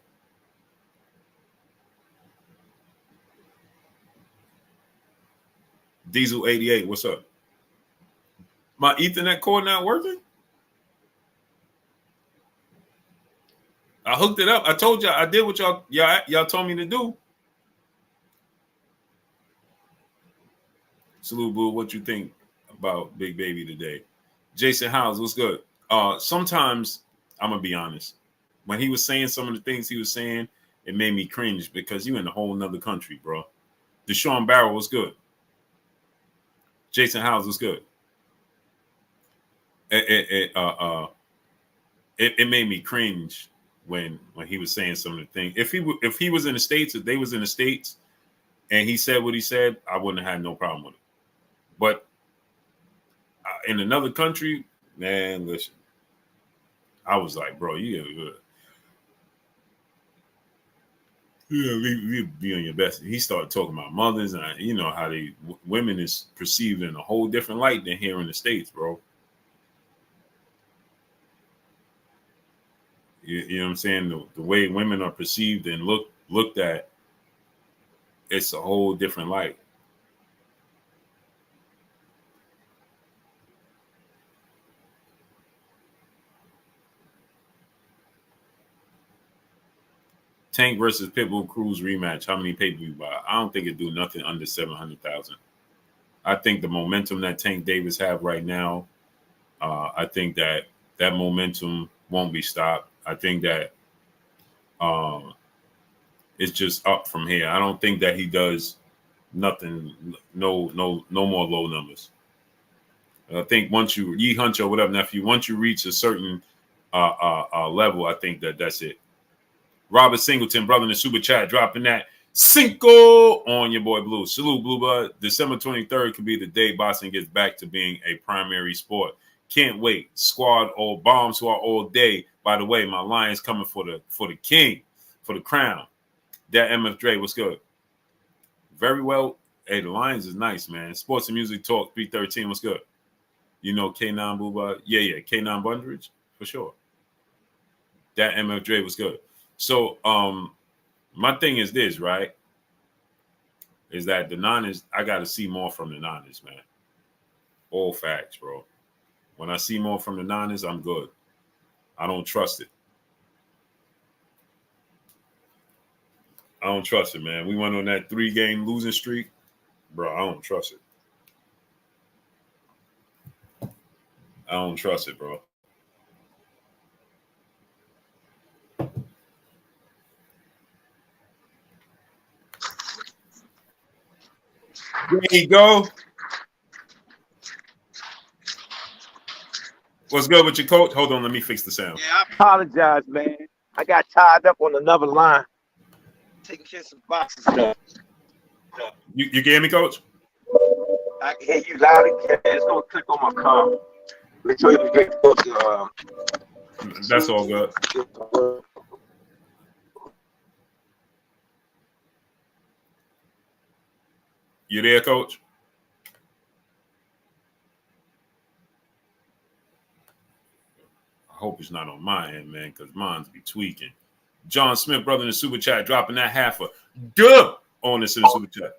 Diesel 88. What's up? My Ethernet cord not working? I hooked it up. I told y'all I did what y'all told me to do. Salute, Blue. What you think about Big Baby today? Jason Howes, what's good? Sometimes I'm gonna be honest. When he was saying some of the things he was saying, it made me cringe because you in a whole nother country, bro. Deshaun Barrow was good. Jason Howes was good. It made me cringe when he was saying some of the things. If he was in the States, if they was in the States, and he said what he said, I wouldn't have had no problem with it. But in another country, man, listen, I was like, bro, you be on your best. He started talking about mothers and you know how women is perceived in a whole different light than here in the States, bro. You know what I'm saying? The way women are perceived and looked at, it's a whole different light. Tank versus Pitbull Cruz rematch. How many pay-per-view buy? I don't think it do nothing under 700,000. I think the momentum that Tank Davis have right now, I think that momentum won't be stopped. I think that it's just up from here. I don't think that he does nothing, no more low numbers. I think once you Yee Hunch or whatever, nephew, once you reach a certain level, I think that's it. Robert Singleton, brother in the super chat, dropping that Cinco on your boy Blue. Salute, Blue Bud. December 23rd could be the day boxing gets back to being a primary sport. Can't wait. Squad all bombs who are all day. By the way, my Lions coming for the king, for the crown. That MF Dre, what's good? Very well. Hey, the Lions is nice, man. Sports and Music Talk 313, what's good? You know K9 Blue Bud? Yeah, K9 Bundridge, for sure. That MF Dre was good. So, my thing is this, right? Is that the Niners, I got to see more from the Niners, man. All facts, bro. When I see more from the Niners, I'm good. I don't trust it. I don't trust it, man. We went on that 3-game losing streak. Bro, I don't trust it. I don't trust it, bro. There you go. What's good with your coach? Hold on, let me fix the sound. Yeah, I apologize, man. I got tied up on another line. Taking care of some boxes stuff. You can hear me, coach? I can hear you loud and clear. It's gonna click on my car. Make sure you get close to That's all good. You there, coach? I hope it's not on my end, man, because mine's be tweaking. John Smith, brother in the super chat, dropping that half a dub on this in the super chat.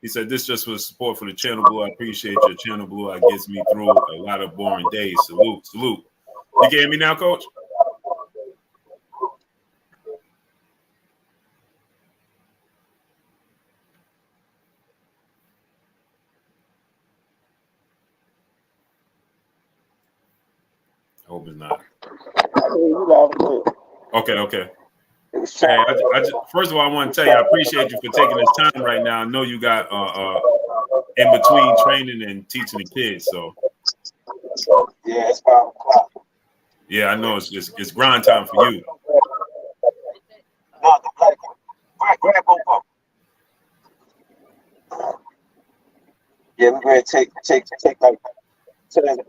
He said, this just was support for the channel, Blue. I appreciate your channel, Blue. It gets me through a lot of boring days. Salute. You can hear me now, coach? I hope it's not. Okay. It was Hey, trying. first of all, I want to tell you, I appreciate you for taking this time right now. I know you got in between training and teaching the kids, so Yeah, it's 5 o'clock. yeah, I know it's grind time for you. No, the black one. Grab both of them. Yeah, we're going to take like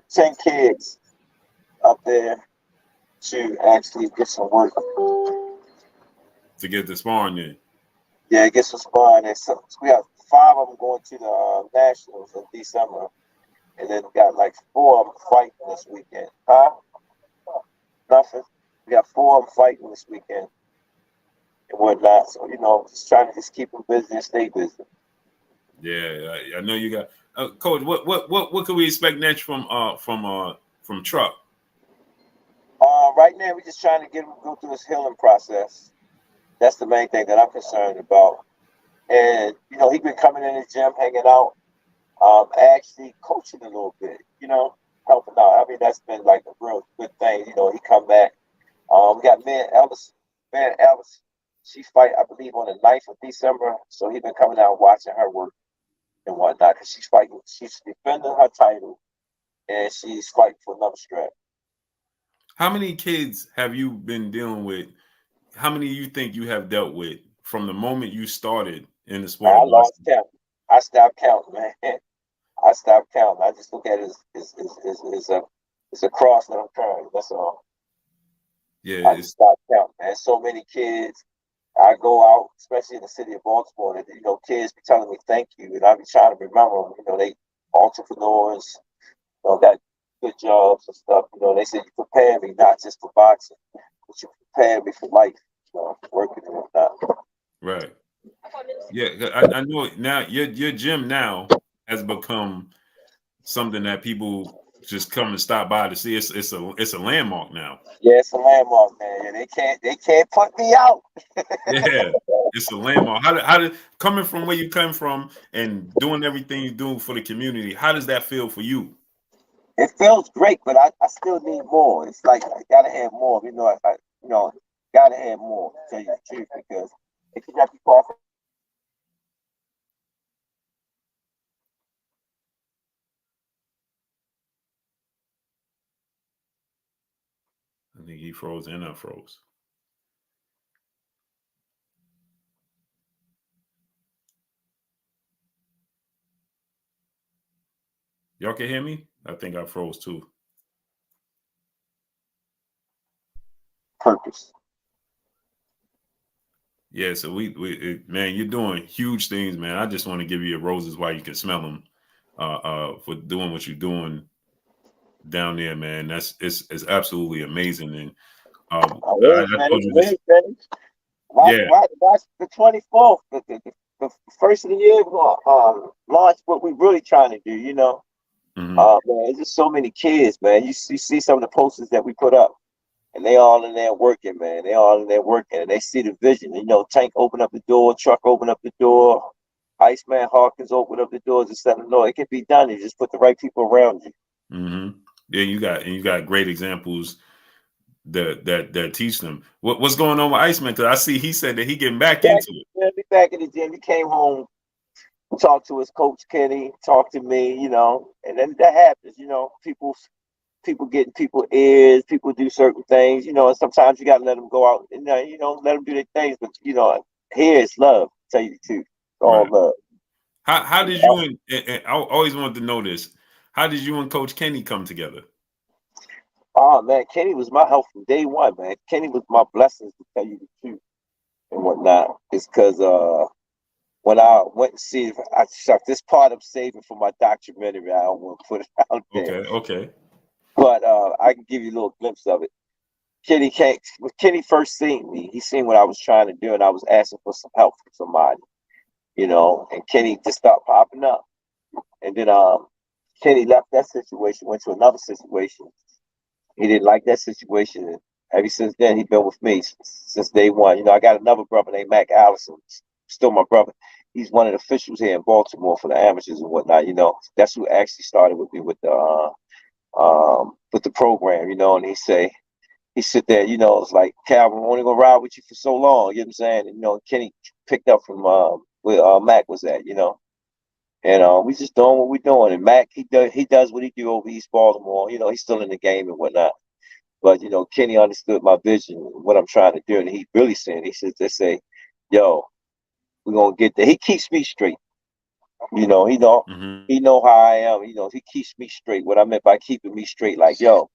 10 kids up there to actually get some work. To get the sparring in. Yeah, get some sparring. And so we have 5 of them going to the Nationals in December. And then we got like 4 of them fighting this weekend. Huh? Nothing. We got 4 of them fighting this weekend and whatnot. So, just trying to just keep them busy and stay busy. Yeah, I know you got Coach. What can we expect next from Truck? Right now, we're just trying to get him to go through his healing process. That's the main thing that I'm concerned about. And he's been coming in the gym, hanging out, actually coaching a little bit. Helping out. I mean, that's been like a real good thing. He come back. We got Man Ellis. She fight, I believe, on the 9th of December. So he's been coming out watching her work and whatnot, because she's fighting. She's defending her title, and she's fighting for another strap. How many kids have you been dealing with? How many you think you have dealt with from the moment you started in the sport I of lost boxing? count. I stopped counting, man. I stopped counting. I just look at it as a cross that I'm carrying. That's all. Yeah, I just stopped counting, man. So many kids. I go out, especially in the city of Baltimore, and kids be telling me thank you, and I be trying to remember them. They entrepreneurs, got good jobs and stuff. They said you prepare me not just for boxing, but you prepare me for life. Working and whatnot. right. Yeah, I know now. Your gym now has become something that people just come and stop by to see. It's a landmark now. Yeah, it's a landmark, man. Yeah, they can't put me out. Yeah, it's a landmark. How did coming from where you come from and doing everything you do for the community? How does that feel for you? It feels great, but I still need more. It's like I gotta have more. Gotta have more. To tell you the truth, because if you got people off. I think he froze and I froze. Y'all can hear me? I think I froze too. Purpose. Yeah, so man, you're doing huge things, man. I just want to give you your roses while you can smell them, for doing what you're doing down there, man. It's absolutely amazing. And I Man. told you this, It's man. yeah. Watch the 24th, the first of the year. We're gonna launch what we're really trying to do. Hmm. Man, it's just so many kids, man. You see some of the posters that we put up. And they all in there working, man. They all in there working, and they see the vision. Tank open up the door, Truck open up the door, Iceman Hawkins open up the doors and let them know it can be done. You just put the right people around you. Hmm. Yeah, you got great examples that teach them. What's going on with Iceman? Because I see he said that he getting back into it. Be back in the gym. He came home, talked to his coach Kenny, talked to me, and then that happens. People getting people ears, people do certain things, and sometimes you gotta let them go out and let them do their things. But here it's love. To tell you the truth, it's all Right. love. How did you and I always wanted to know this? How did you and Coach Kenny come together? Oh man, Kenny was my help from day one, man. Kenny was my blessings, to tell you the truth and whatnot. It's because when I went and see, I shot this part I'm saving for my documentary. I don't want to put it out there, Okay. but I can give you a little glimpse of it. When Kenny first seen me, he seen what I was trying to do, and I was asking for some help from somebody, and Kenny just stopped popping up. And then Kenny left that situation, went to another situation. He didn't like that situation. And ever since then, he's been with me since day one. I got another brother named Mac Allison, still my brother. He's one of the officials here in Baltimore for the amateurs and whatnot. That's who actually started with me with the program. And he say, he sit there, it's like, Calvin, I'm only gonna ride with you for so long, you know what I'm saying? And, Kenny picked up from where Mac was at, and we just doing what we're doing. And Mac, he does what he do over East Baltimore. He's still in the game and whatnot. But Kenny understood my vision, what I'm trying to do, and he really said, they say, yo, we're gonna get there. He keeps me straight. He know Mm-hmm. he know how I am. He keeps me straight. What I meant by keeping me straight, like, yo,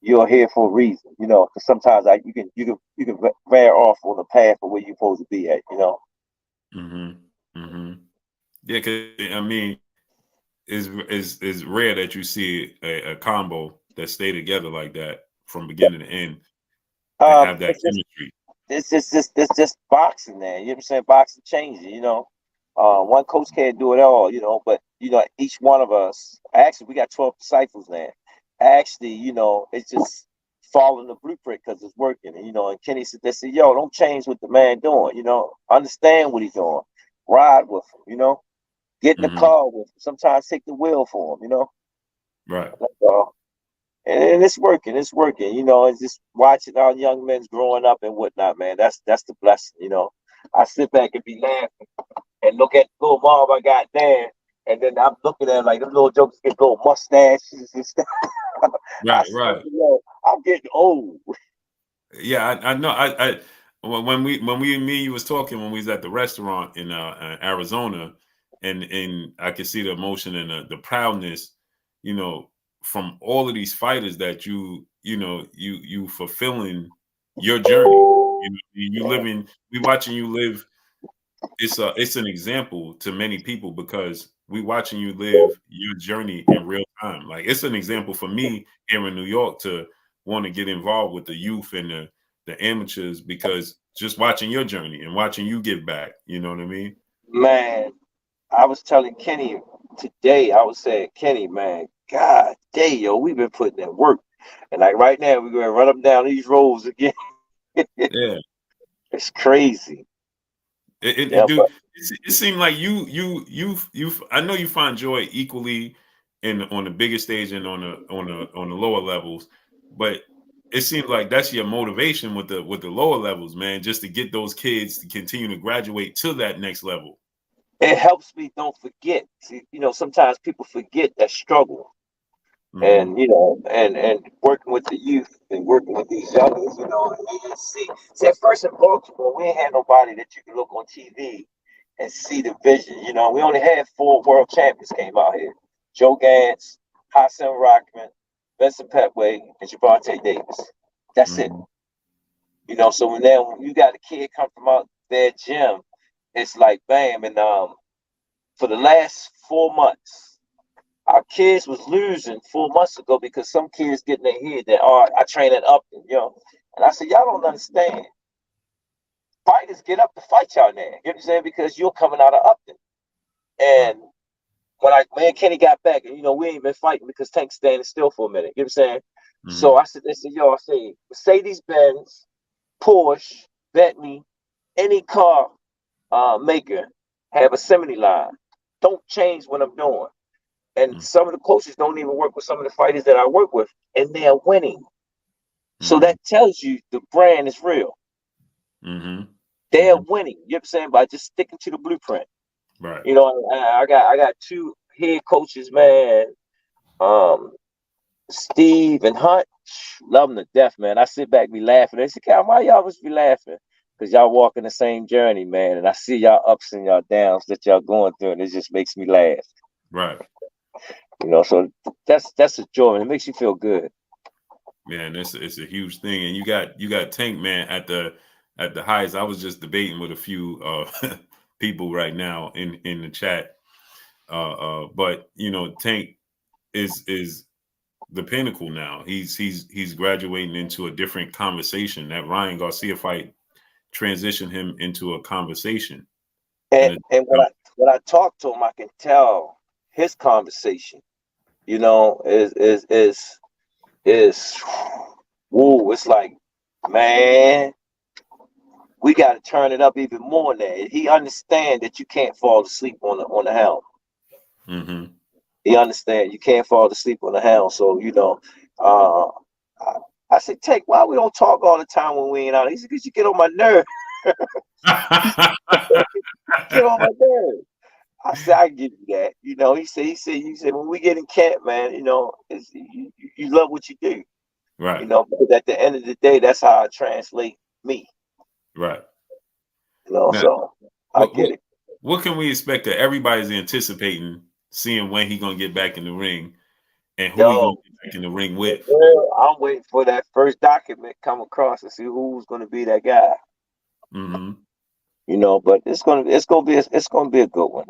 you're here for a reason. Because sometimes you can veer off on the path of where you're supposed to be at. Mm-hmm. Mm-hmm. Yeah, because I mean, is rare that you see a combo that stay together like that from beginning to end and have that It's just chemistry. it's just boxing, man. You know what I'm saying? Boxing changes. One coach can't do it all, but each one of us, actually we got 12 disciples now. Actually, it's just following the blueprint because it's working. And Kenny said, they said, yo, don't change what the man doing, understand what he's doing. Ride with him, get in the Mm-hmm. car with him. Sometimes take the wheel for him. Right. Uh, and it's working. It's working. It's just watching our young men growing up and whatnot, man. That's the blessing. I sit back and be laughing and look at the little mom I got there, and then I'm looking at like them little jokers get little mustaches and stuff. I Right. said, Right. yo, I'm getting old. Yeah, I know. I when me and you was talking when we was at the restaurant in Arizona, and I could see the emotion and the proudness, you know, from all of these fighters that you fulfilling your journey. You living, we watching you live. It's an example to many people because we watching you live your journey in real time. Like it's an example for me here in New York to want to get involved with the youth and the amateurs because just watching your journey and watching you give back. You know what I mean? Man, I was telling Kenny today, I was saying, Kenny, man, God dang, yo, we've been putting in work. And like right now, we're going to run up down these roads again. Yeah. It's crazy. It Yeah, do. but It seemed like you. I know you find joy equally in on the bigger stage and on the lower levels, but it seems like that's your motivation with the lower levels, man. Just to get those kids to continue to graduate to that next level. it helps me don't forget. See, sometimes people forget that struggle. Hmm. And working with the youth and working with these youngers, and see at first in Baltimore, we ain't had nobody that you can look on TV and see the vision. We only had 4 world champions came out here: Joe Gantz, Hassan Rockman, Vincent Petway, and Gervonta Davis. That's it. Hmm. So when you got a kid come from out their gym, it's like bam. And for the last 4 months, our kids was losing 4 months ago because some kids get in their head that, I train at Upton. And I said, y'all don't understand. Fighters get up to fight y'all now. You know what I'm saying? Because you're coming out of Upton. Right. And when me and Kenny got back, and we ain't been fighting because Tank's standing still for a minute. You know what I'm saying? So Hmm. they said, yo, I say, Mercedes-Benz, Porsche, Bentley, any car maker have assembly line. Don't change what I'm doing. And some of the coaches don't even work with some of the fighters that I work with, and they're winning. So Hmm. that tells you the brand is real. Hmm. They're Hmm. winning. You know what I'm saying? By just sticking to the blueprint. Right. I got 2 head coaches, man. Um, Steve and Hunt, love them to death, man. I sit back, be laughing. They say, Cal, why y'all must be laughing? Because y'all walking the same journey, man. And I see y'all ups and y'all downs that y'all going through, and it just makes me laugh. Right. So that's a joy, and it makes you feel good. Man, it's a huge thing, and you got Tank, man, at the highest. I was just debating with a few people right now in the chat, but Tank is the pinnacle now. He's graduating into a different conversation. That Ryan Garcia fight transitioned him into a conversation, And and and when I talk to him, I can tell his conversation, is woo. It's like, man, we got to turn it up even more now. He understands that you can't fall asleep on the helm. hmm He understands you can't fall asleep on the helm. So uh, I said, Tank, why we don't talk all the time when we ain't out? He said, because you get on my nerve. Get on my nerve. I said, I give you that. He said, when we get in camp, man, you love what you do. Right. Because at the end of the day, that's how I translate me. Right. Now, so I get it. What can we expect that everybody's anticipating seeing when he gonna get back in the ring and who he gonna get back in the ring with? Well, I'm waiting for that first document come across and see who's gonna be that guy. Mm-hmm. But it's gonna be a good one.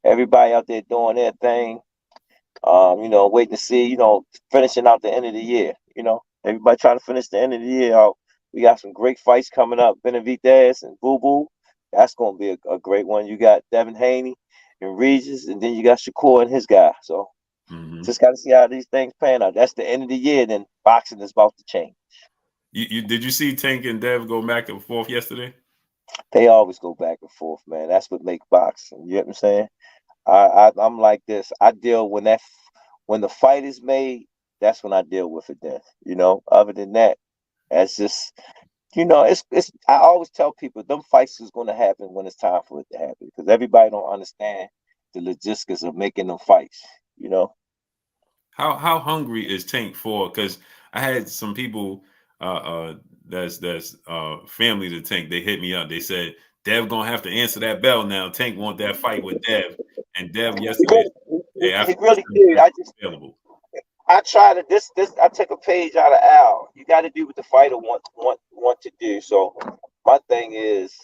Everybody out there doing their thing. Waiting to see, finishing out the end of the year. Everybody trying to finish the end of the year out. We got some great fights coming up. Benavidez and Boo Boo. That's gonna be a great one. You got Devin Haney and Regis, and then you got Shakur and his guy. So just got to see how these things pan out. That's the end of the year. Then boxing is about to change. Did you see Tank and Dev go back and forth yesterday? They always go back and forth, man. That's what makes boxing. You know what I'm saying? I'm like this. I deal when the fight is made. That's when I deal with it. Then Other than that, that's just it's. I always tell people them fights is going to happen when it's time for it to happen because everybody don't understand the logistics of making them fights. How hungry is Tank for? Because I had some people that's family to Tank. They hit me up. They said Dev gonna have to answer that bell now. Tank want that fight with Dev, and Dev yesterday. He really did. I try to this. I take a page out of Al. You got to do what the fighter want to do. So my thing is,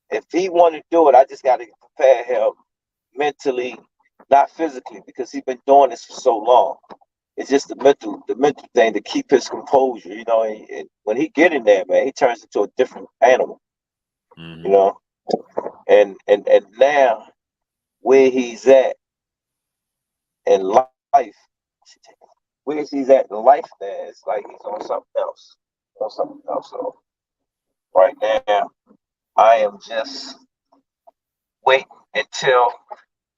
if he want to do it, I just got to prepare him mentally, not physically, because he's been doing this for so long. It's just the mental thing to keep his composure. And when he get in there, man, he turns into a different animal. Mm-hmm. And now where he's at in life. Where he's at in life now, it's like he's on something else. So right now, I am just waiting until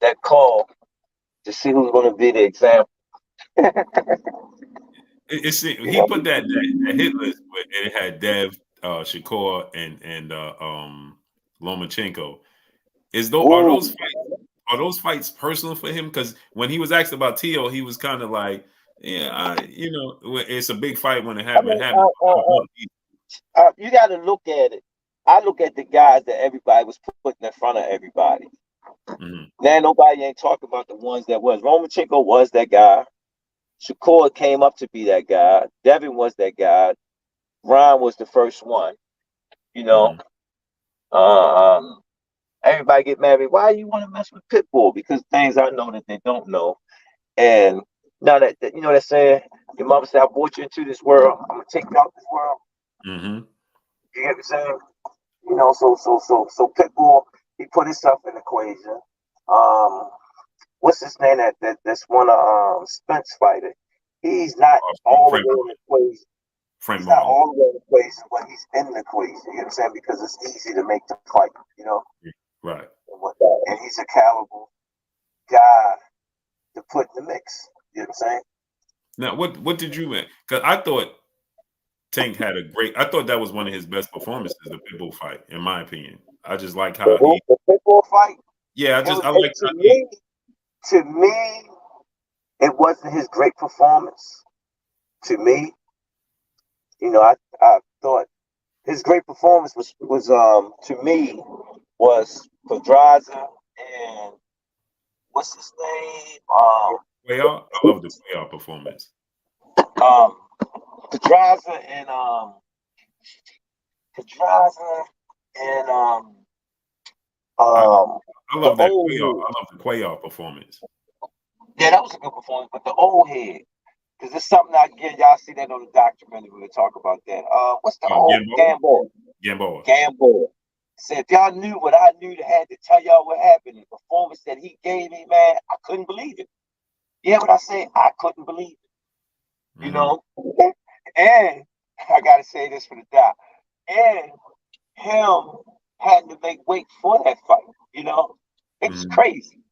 that call to see who's going to be the example. He put that hit list with it had Dev, Shakur, and Lomachenko. Are those fights personal for him? Because when he was asked about Tio, he was kind of like, "Yeah, it's a big fight when it happens." You got to look at it. I look at the guys that everybody was putting in front of everybody. Mm-hmm. Now nobody ain't talking about the ones that was. Lomachenko was that guy. Shakur came up to be that guy. Devin was that guy. Ron was the first one. Everybody get mad. Why you want to mess with Pitbull? Because things I know that they don't know. And now that that saying, your mama said, I brought you into this world. I'm gonna take you out this world. Mm-hmm. You get what I'm saying? So Pitbull, he put himself in the equation. What's his name? That's one of Spence fighter. He's not all the way in the equation. He's not all the way in the equation, but he's in the equation. You know what I'm saying? Because it's easy to make the fight. Right. And he's a caliber guy to put in the mix. You know what I'm saying? Now, what did you make? Because I thought Tank had I thought that was one of his best performances, the Pitbull fight, in my opinion. I just like how the Pitbull fight. Yeah, to me, it wasn't his great performance. To me, I thought his great performance was to me was Pedraza and what's his name? Quayle. I love the Quayle performance. Pedraza and I love that Quayle. I love the Quayle performance. Yeah, that was a good performance, but the old head, because it's something I get. Y'all see that on the documentary when they talk about that. What's the old Gamboa? Said if y'all knew what I knew, to had to tell y'all what happened. The performance that he gave me, man, I couldn't believe it. Yeah, what I said, I couldn't believe it. Mm-hmm. And I gotta say this for the doc. And him had to make weight for that fight. It was crazy.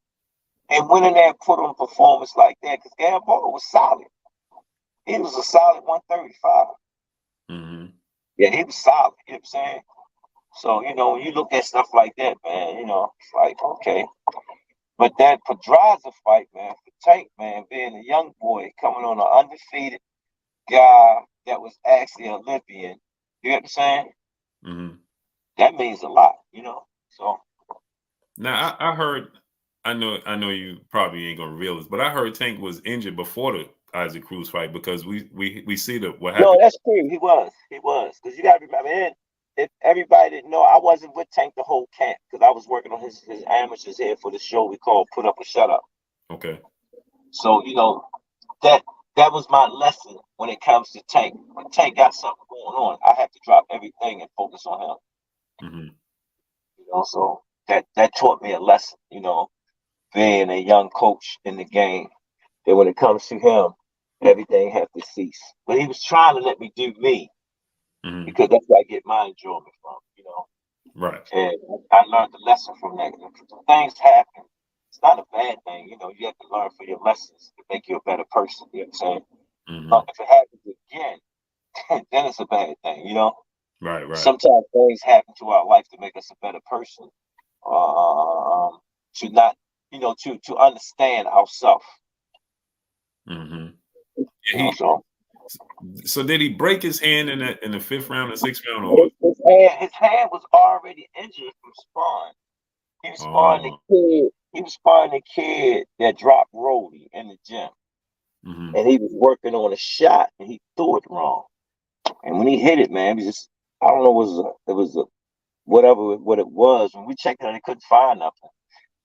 And winning that put on a performance like that, because Gamboa was solid. he was a solid 135. Mm-hmm. Yeah, he was solid. You know what I'm saying? So, when you look at stuff like that, man, it's like, okay. But that Pedraza fight, man, for Tank, man, being a young boy coming on an undefeated guy that was actually Olympian, you know what I'm saying? Mm-hmm. That means a lot, So Now I heard, I know you probably ain't gonna reveal this, but I heard Tank was injured before the Isaac Cruz fight because we see what no, happened. that's true. He was, because you got to remember, and if everybody didn't know, I wasn't with Tank the whole camp because I was working on his amateurs here for the show we call Put Up or Shut Up. Okay. So that that was my lesson when it comes to Tank. When Tank got something going on, I have to drop everything and focus on him. Mm-hmm. So that taught me a lesson. Being a young coach in the game, that when it comes to him, everything has to cease. But he was trying to let me do me Mm-hmm. because that's where I get my enjoyment from. Right. And I learned the lesson from that. If things happen, it's not a bad thing. You have to learn from your lessons to make you a better person. You know what I'm saying? Mm-hmm. If it happens again, then it's a bad thing. Right. Right. Sometimes things happen to our life to make us a better person. To not, to understand ourselves. Mm-hmm. Yeah, So so did he break his hand in the fifth round and sixth round, or? his hand was already injured from sparring. He was sparring the Oh. kid. He was sparring the kid that dropped Rolly in the gym, Mm-hmm. and he was working on a shot, and he threw it wrong. And when he hit it, man, it was just, I don't know, it was a whatever what it was. When we checked it out, they couldn't find nothing.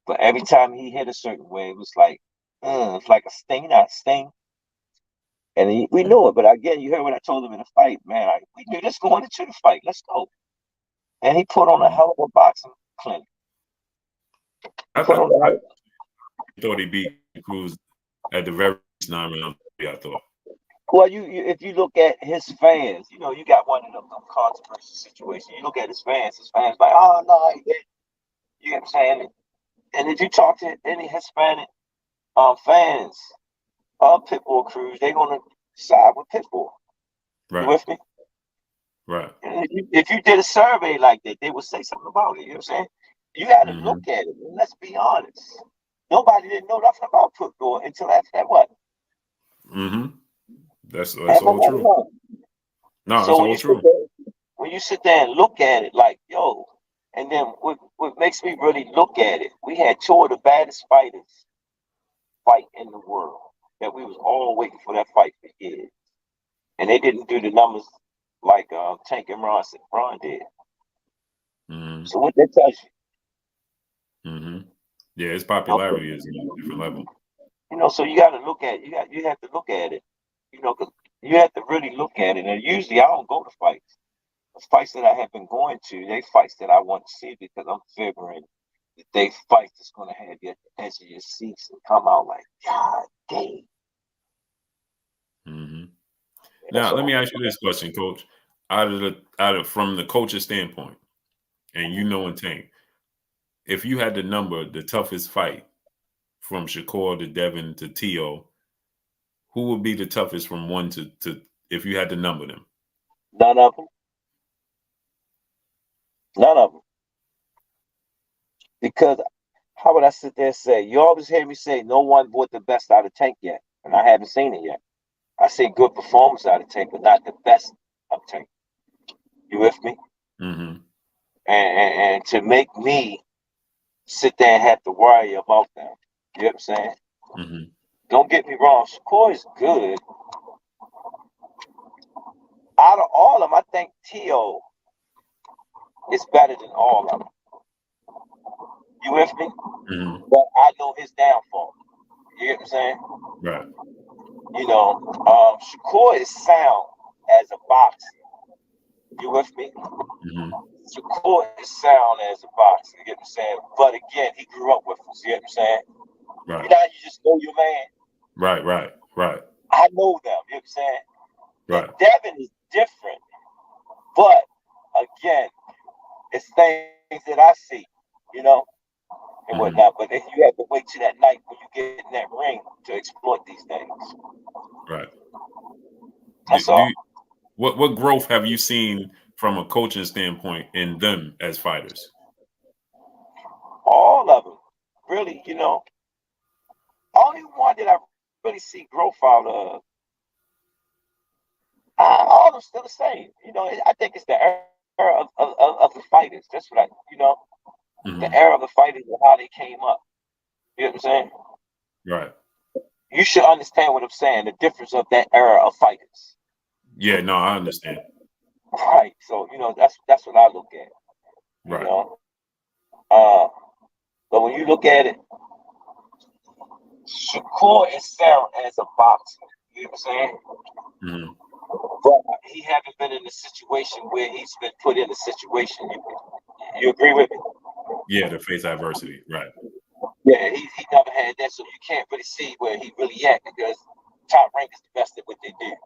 But every time he hit a certain way, it was like, it's like a sting, not a sting. And we knew it, but again, you heard what I told him in the fight, man. We knew this going into the fight. Let's go. And he put on a Mm-hmm. hell of a boxing clinic. He put on a hell. I thought he beat Cruz at the very least 9 rounds. I thought. Well, you if you look at his fans, you got one of them controversy situations. You look at his fans like, oh no, he didn't. You know what I'm saying? And if you talk to any Hispanic fans of Pitbull Cruz, they're gonna side with Pitbull. You Right. with me? Right. And if you did a survey like that, they would say something about it. You know what I'm saying? You got to Mm-hmm. look at it. And let's be honest. Nobody didn't know nothing about football until after that. What? Mm-hmm. That's After all that true. one. No, that's So all true. when you sit there and look at it, like yo, and then what makes me really look at it, we had two of the baddest fighters fight in the world that we was all waiting for that fight for years, and they didn't do the numbers like Tank and Ron did. Mm-hmm. So what that tells you? Mm-hmm. Yeah, his popularity is on a different level. So you got to look at you have to look at it, because you have to really look at it. And usually I don't go to fights. The fights that I have been going to, they fights that I want to see because I'm figuring that they fight that's going to have you at the edge of your seats and come out like, God dang. Mm-hmm. That's Now, let me all. ask you this question, Coach. From the coach's standpoint, and in Tank, if you had to number the toughest fight from Shakur to Devin to T.O., who would be the toughest from one to if you had to number them? None of them. None of them. Because how would I sit there and say, you always hear me say, no one brought the best out of Tank yet, and I haven't seen it yet. I say good performance out of Tank, but not the best of Tank. You with me? Mm-hmm. And to make me sit there and have to worry about them. You know what I'm saying? Mm-hmm. Don't get me wrong, Shakur is good. Out of all of them, I think T.O. is better than all of them. You with me? Mm-hmm. But I know his downfall. You know what I'm saying? Right. Shakur is sound as a boxer. You with me? Mm-hmm. Shakur is sound as a boxer. You get what I'm saying? But again, he grew up with us. You get what I'm saying? Right. You know how you just know your man? Right. I know them. You know what I'm saying? Right. And Devin is different. But again, it's things that I see, and whatnot. But then you have to wait till that night when you get in that ring to exploit these things. Right. That's all. What growth have you seen from a coaching standpoint in them as fighters? All of them, really. Only one that I really see growth out of. All of them still the same. I think it's the era of the fighters. That's what the era of the fighters and how they came up. You know what I'm saying? Right. You should understand what I'm saying. The difference of that era of fighters. Yeah. No, I understand. Right. So that's what I look at. Right. But when you look at it, Shakur is sound as a boxer. You know what I'm saying? Mm-hmm. But he haven't been in a situation where he's been put in a situation. You agree with me? Yeah, to face adversity, right? Yeah, he never had that, so you can't really see where he really at because top rank is the best at what they do.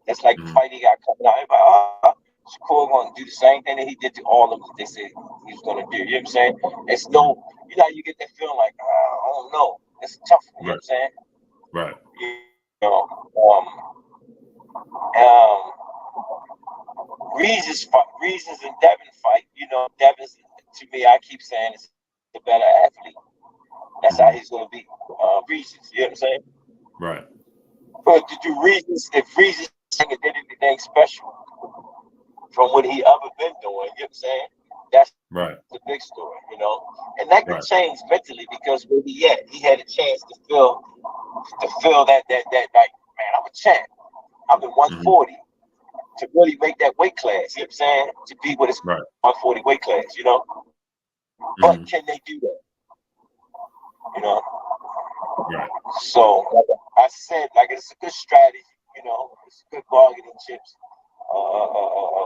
That's like the fight he got coming out. Everybody, Shakur going to do the same thing that he did to all of them that they said he was going to do. You know what I'm saying? It's no, you get that feeling like, I don't know. It's tough. You know what I'm saying? Right. Reasons and Devin fight. Devin's, to me, I keep saying is the better athlete. That's how he's going to beat Reasons. You know what I'm saying? Right. But if Reasons did anything special from what he ever been doing, you know what I'm saying? That's right. The big story, and that could change mentally because where he at, he had a chance to feel that like, man, I'm a champ. I'm in 140 to really make that weight class. You know what I'm saying? To be with his 140 weight class, But can they do that? Right. So like I said, it's a good strategy. It's a good bargaining chips.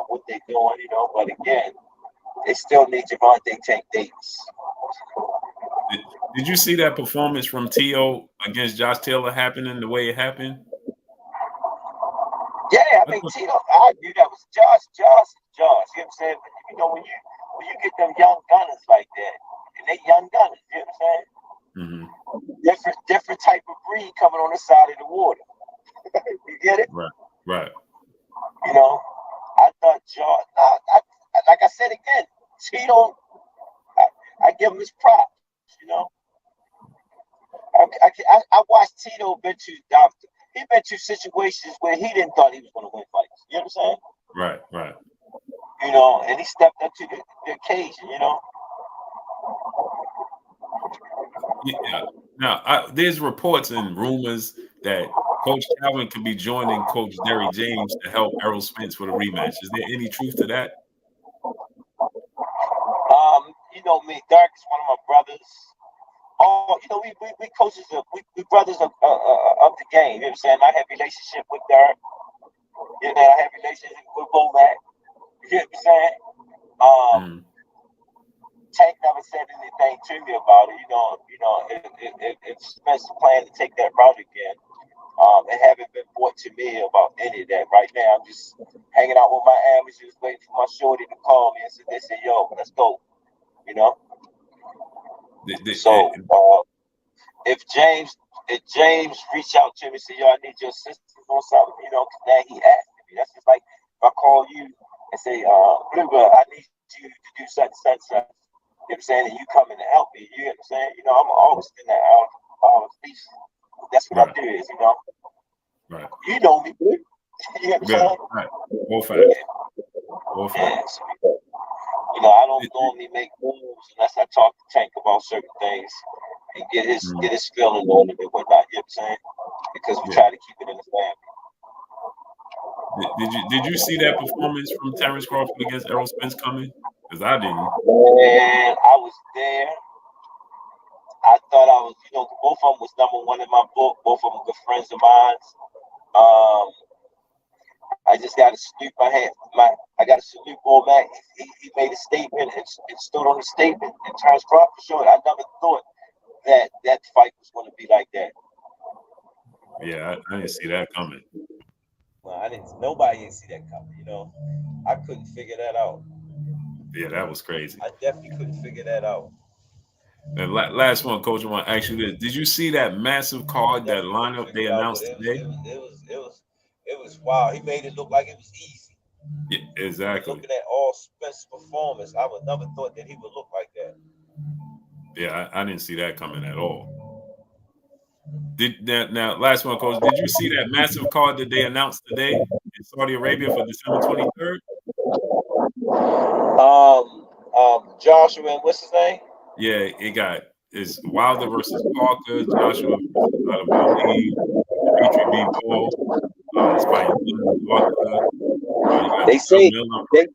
What they doing, But again, they still need Gervonta Tank Davis. Did you see that performance from T.O. against Josh Taylor happening the way it happened? Yeah, I think T.O. I knew that was Josh. You know what I'm saying? But, when you get them young gunners like that, and they young gunners, you know what I'm saying? Different type of breed coming on the side of the water. You get it? Right. I thought Josh. Like I said again, Tito. I give him his props. I watched Tito been to doctor. He been to situations where he didn't thought he was going to win fights. You know what I'm saying? Right. And he stepped up to the occasion. Yeah. Now, there's reports and rumors that Coach Calvin could be joining Coach Derrick James to help Errol Spence for the rematch. Is there any truth to that? Me, Derrick is one of my brothers. Oh, we coaches we brothers of the game. You know what I'm saying? I have relationship with Derrick. I have relationship with Bomac. You know what I'm saying? Tank never said anything to me about it. If Spence planning to take that route again, it haven't been brought to me about any of that. Right now, I'm just hanging out with my amateurs, waiting for my shorty to call me and they say, "Yo, let's go." So if James reach out to me and say, "Yo, I need your assistance on something," now he asked me. That's just like if I call you and say, "Blue, I need you to do such. You know what I'm saying? And you come in to help me. You know what I'm saying? I'm always in that out of peace. That's what I do is, Right. You know me, Blue. You know what I'm saying? Right. Both facts. Yeah. So, I don't normally make moves unless I talk to Tank about certain things and get his feeling on it and whatnot. You know what I'm saying? Because we try to keep it in the family. Did you see that performance from Terrence Crawford against Errol Spence coming? Because I didn't. And I was there. I thought I was, both of them was number one in my book. Both of them good friends of mine. I just got to salute I got to salute Bomac. He made a statement and stood on the statement. And Terrence Crawford showed. I never thought that fight was going to be like that. Yeah, I didn't see that coming. Well, nobody didn't see that coming. I couldn't figure that out. Yeah, that was crazy. I definitely couldn't figure that out. And last one, Coach, I want to ask you this: did you see that massive card, that lineup they announced today? It was wow, he made it look like it was easy. Yeah, exactly. Looking at all Spence's performance, I would never thought that he would look like that. Yeah, I didn't see that coming at all. Now, last one, Coach. Did you see that massive card that they announced today in Saudi Arabia for December 23rd? Joshua and what's his name? Yeah, it's Wilder versus Parker, Joshua versus Availbe, Dimitri Bivol is fighting Arthur. They say they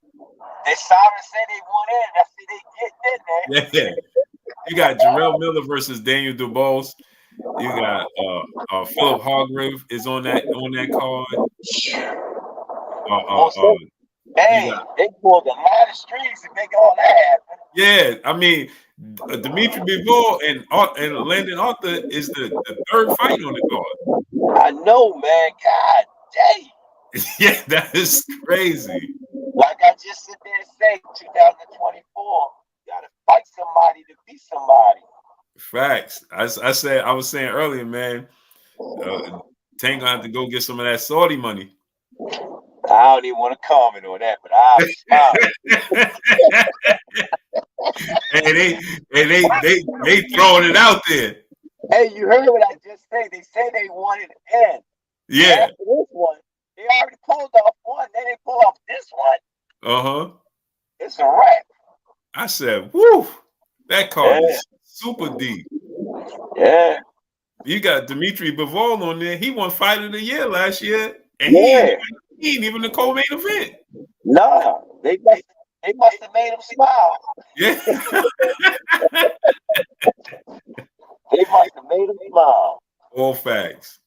Simon say they want in. That's see they getting in there. Yeah. You got Jarrell Miller versus Daniel Dubois. You got Philip Hargrave is on that card. Hey, they pulled a lot of strings to make all that happen. Yeah, I mean, Dimitri Bivol and Landon Arthur is the third fight on the card. I know, man. God dang. Yeah, that is crazy. Like I just sit there and say, 2024, you gotta fight somebody to be somebody. Facts. I was saying earlier, man. Tank gonna have to go get some of that Saudi money. I don't even want to comment on that, but I'm they throwing it out there. Hey, you heard what I just said? They say they wanted to end. Yeah. After this one, they already pulled off one. Then they pull off this one. Uh-huh. It's a wrap. I said, woo, that card is super deep. Yeah. You got Dimitri Bivol on there. He won Fight of the Year last year. And he ain't even the co-main event. Nah, they must have made him smile. Yeah. They must have made him smile. All facts.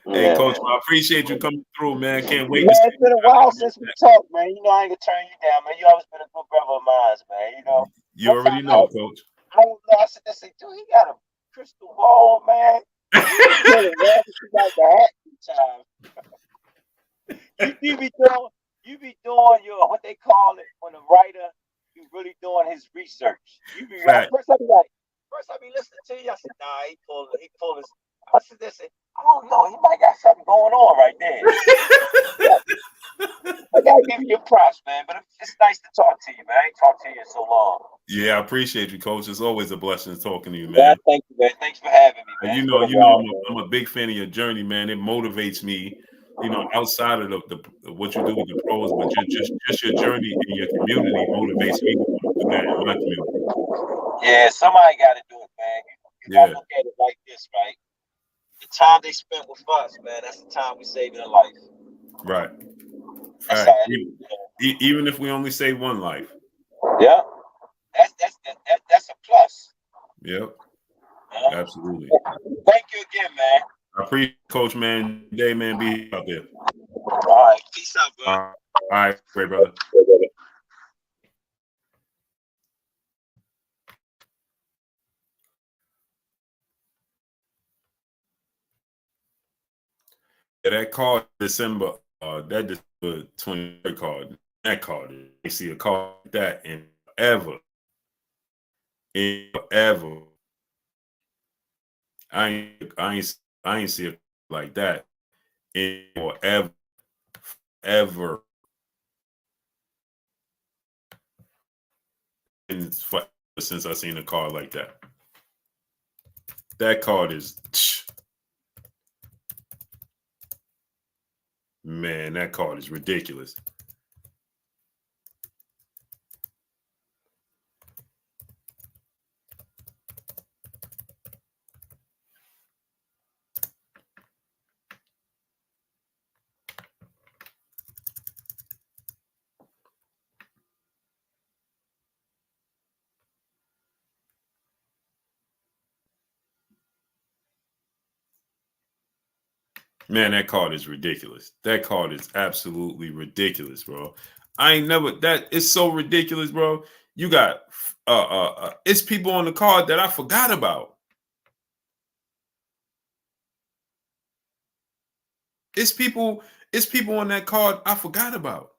Yeah. Hey, Coach, I appreciate you coming through, man. Can't wait. Man, it's been a while since we talked, man. You know I ain't gonna turn you down, man. You always been a good brother of mine, man. You know. You already know, Coach. I don't know. I said, dude, he got a crystal ball, man. You be doing your what they call it when a writer you really doing his research. You be right. First I be listening to you. I said, nah, he pulled his. I said, listen, I don't know. He might got something going on right there. I gotta give you props, man. But it's nice to talk to you, man. I ain't talked to you in so long. Yeah, I appreciate you, Coach. It's always a blessing talking to you, man. Yeah, thank you, man. Thanks for having me, man. You know, I'm a big fan of your journey, man. It motivates me, you know, outside of the what you do with the pros, but just your journey in your community motivates me to do that in my community. Yeah, somebody got to do it, man. You gotta look at it like this, right? The time they spent with us, man, that's the time we saving a life. Right. That's right. Even if we only save one life. Yeah. That's a plus. Yep. Absolutely. Thank you again, man. I appreciate Coach, man. Day, man, be out there. All right. Peace out, bro. All right, great brother. Yeah, that card December, that December 23rd card, that card, you see a card like that in forever. I ain't see it like that in forever. And it's forever since I seen a card like that. That card is, man, that card is ridiculous. Man, that card is ridiculous. That card is absolutely ridiculous, bro. I ain't never that it's so ridiculous, bro. You got it's people on the card that I forgot about. It's people on that card I forgot about.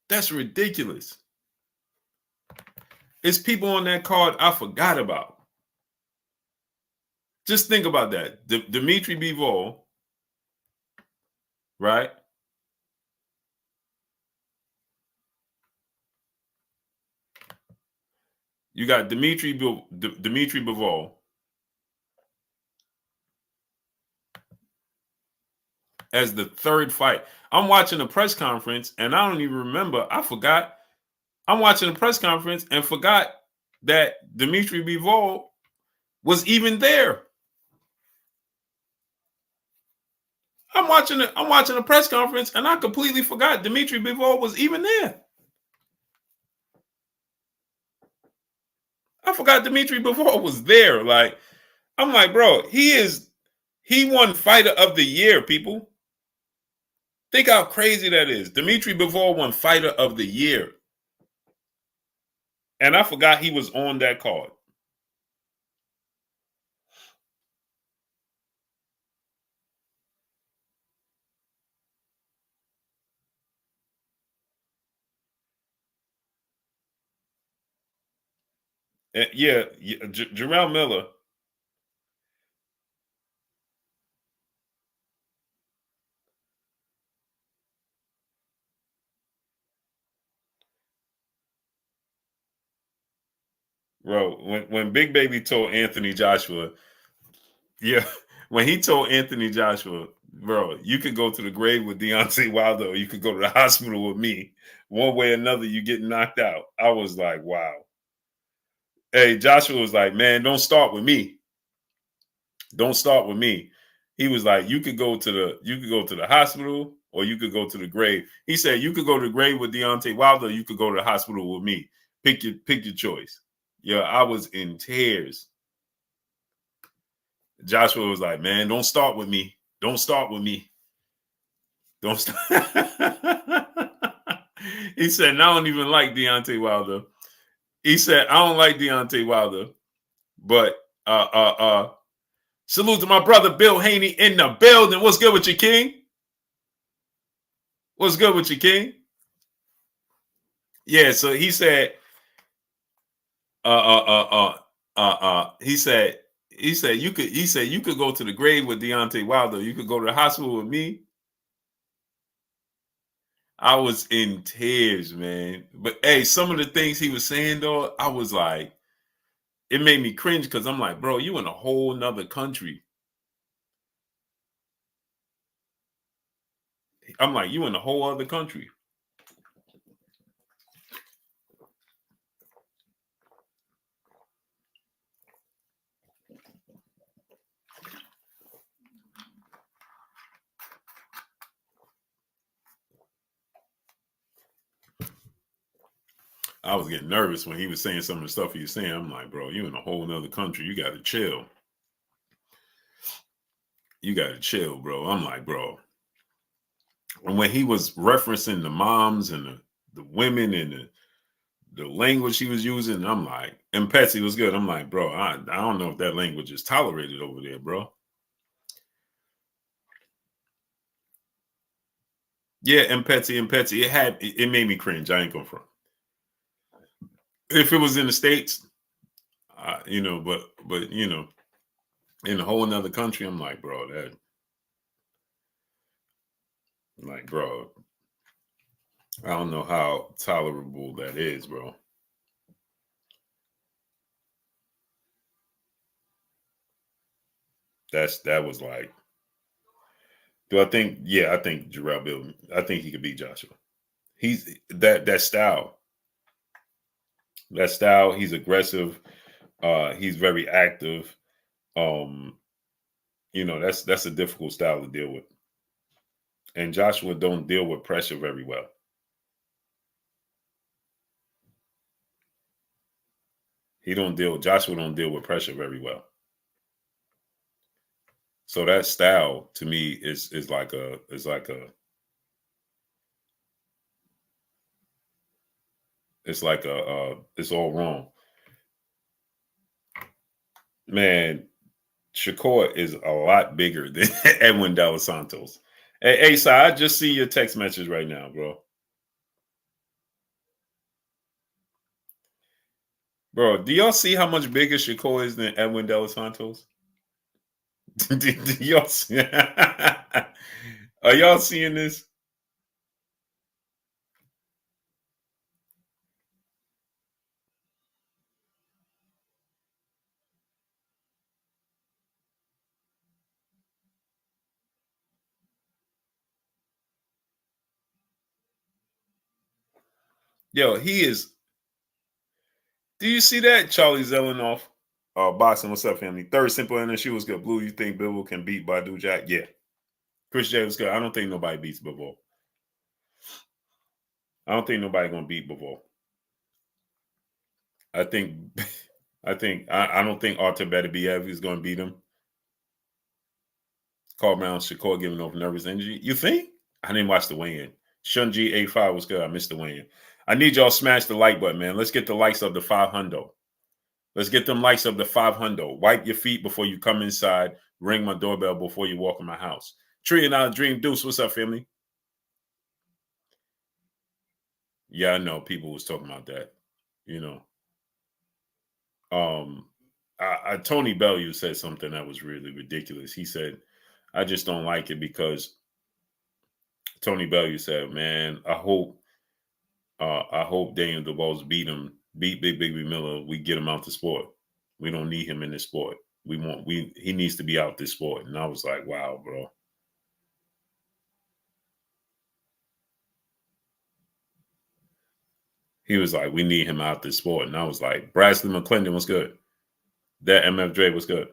That's ridiculous. It's people on that card I forgot about. Just think about that. Dimitri Bivol, right? You got Dimitri Bivol. As the third fight. I'm watching a press conference and I don't even remember. I forgot. I'm watching a press conference and forgot that Dimitri Bivol was even there. I'm watching a press conference and I completely forgot Dimitri Bivol was even there. I forgot Dimitri Bivol was there. Like, I'm like, bro, he won Fighter of the Year, people. Think how crazy that is. Dimitri Bivol won Fighter of the Year. And I forgot he was on that card. Yeah, Jarrell Miller. Bro, when Big Baby told Anthony Joshua, yeah, when he told Anthony Joshua, bro, you could go to the grave with Deontay Wilder or you could go to the hospital with me. One way or another, you get knocked out. I was like, wow. Hey, Joshua was like, man, don't start with me. Don't start with me. He was like, you could go to the hospital or you could go to the grave. He said you could go to the grave with Deontay Wilder, or you could go to the hospital with me. Pick your choice. Yeah, I was in tears. Joshua was like, man, don't start with me. Don't start with me. Don't start. He said, I don't even like Deontay Wilder. He said, I don't like Deontay Wilder, but salute to my brother Bill Haney in the building. What's good with you, King? What's good with you, King? Yeah, so he said, he said you could go to the grave with Deontay Wilder. You could go to the hospital with me. I was in tears, man. But hey, some of the things he was saying though, I was like, it made me cringe because I'm like, bro, you in a whole nother country. I'm like, you in a whole other country. I was getting nervous when he was saying some of the stuff he was saying. I'm like, bro, you in a whole nother country. You got to chill. You got to chill, bro. I'm like, bro. And when he was referencing the moms and the women and the language he was using, I'm like, and Patsy was good. I'm like, bro, I don't know if that language is tolerated over there, bro. Yeah, and Patsy, it made me cringe. I ain't going front. If it was in the States, but in a whole another country, I'm like, bro, bro, I don't know how tolerable that is, bro. That was like, do I think? Yeah, I think Jarrell Bill. I think he could beat Joshua. He's that style. That style. He's aggressive. He's very active. That's a difficult style to deal with. And Joshua don't deal with pressure very well. Joshua don't deal with pressure very well. So that style to me is it's all wrong. Man, Shakur is a lot bigger than Edwin De Los Santos. Hey, Si, I just see your text message right now, bro. Bro, do y'all see how much bigger Shakur is than Edwin De Los Santos? do y'all see? Are y'all seeing this? Yo, he is. Do you see that? Charlie Zelenoff, boxing. What's up, family? Third simple in the shoe was good. Blue, you think Bivol can beat Badu Jack? Yeah. Chris J was good. I don't think nobody beats Bivol. I don't think nobody gonna beat Bivol. I think, I don't think Artur Beterbiev is gonna beat him. Carl Brown, Shakur giving off nervous energy. You think? I didn't watch the weigh-in. Shunji A5 was good. I missed the weigh-in. I need y'all smash the like button, man. Let's get the likes of the 500. Let's get them likes of the 500. Wipe your feet before you come inside. Ring my doorbell before you walk in my house. Tree and I Dream Deuce. What's up, family? Yeah, I know people was talking about that. You know, Tony Bellew said something that was really ridiculous. He said, "I just don't like it because." Tony Bellew said, "Man, I hope Daniel DeVos beat Big Baby Miller. We get him out the sport. We don't need him in this sport. He needs to be out this sport." And I was like, "Wow, bro." He was like, "We need him out this sport," and I was like, "Brasley McClendon was good. That MFJ was good."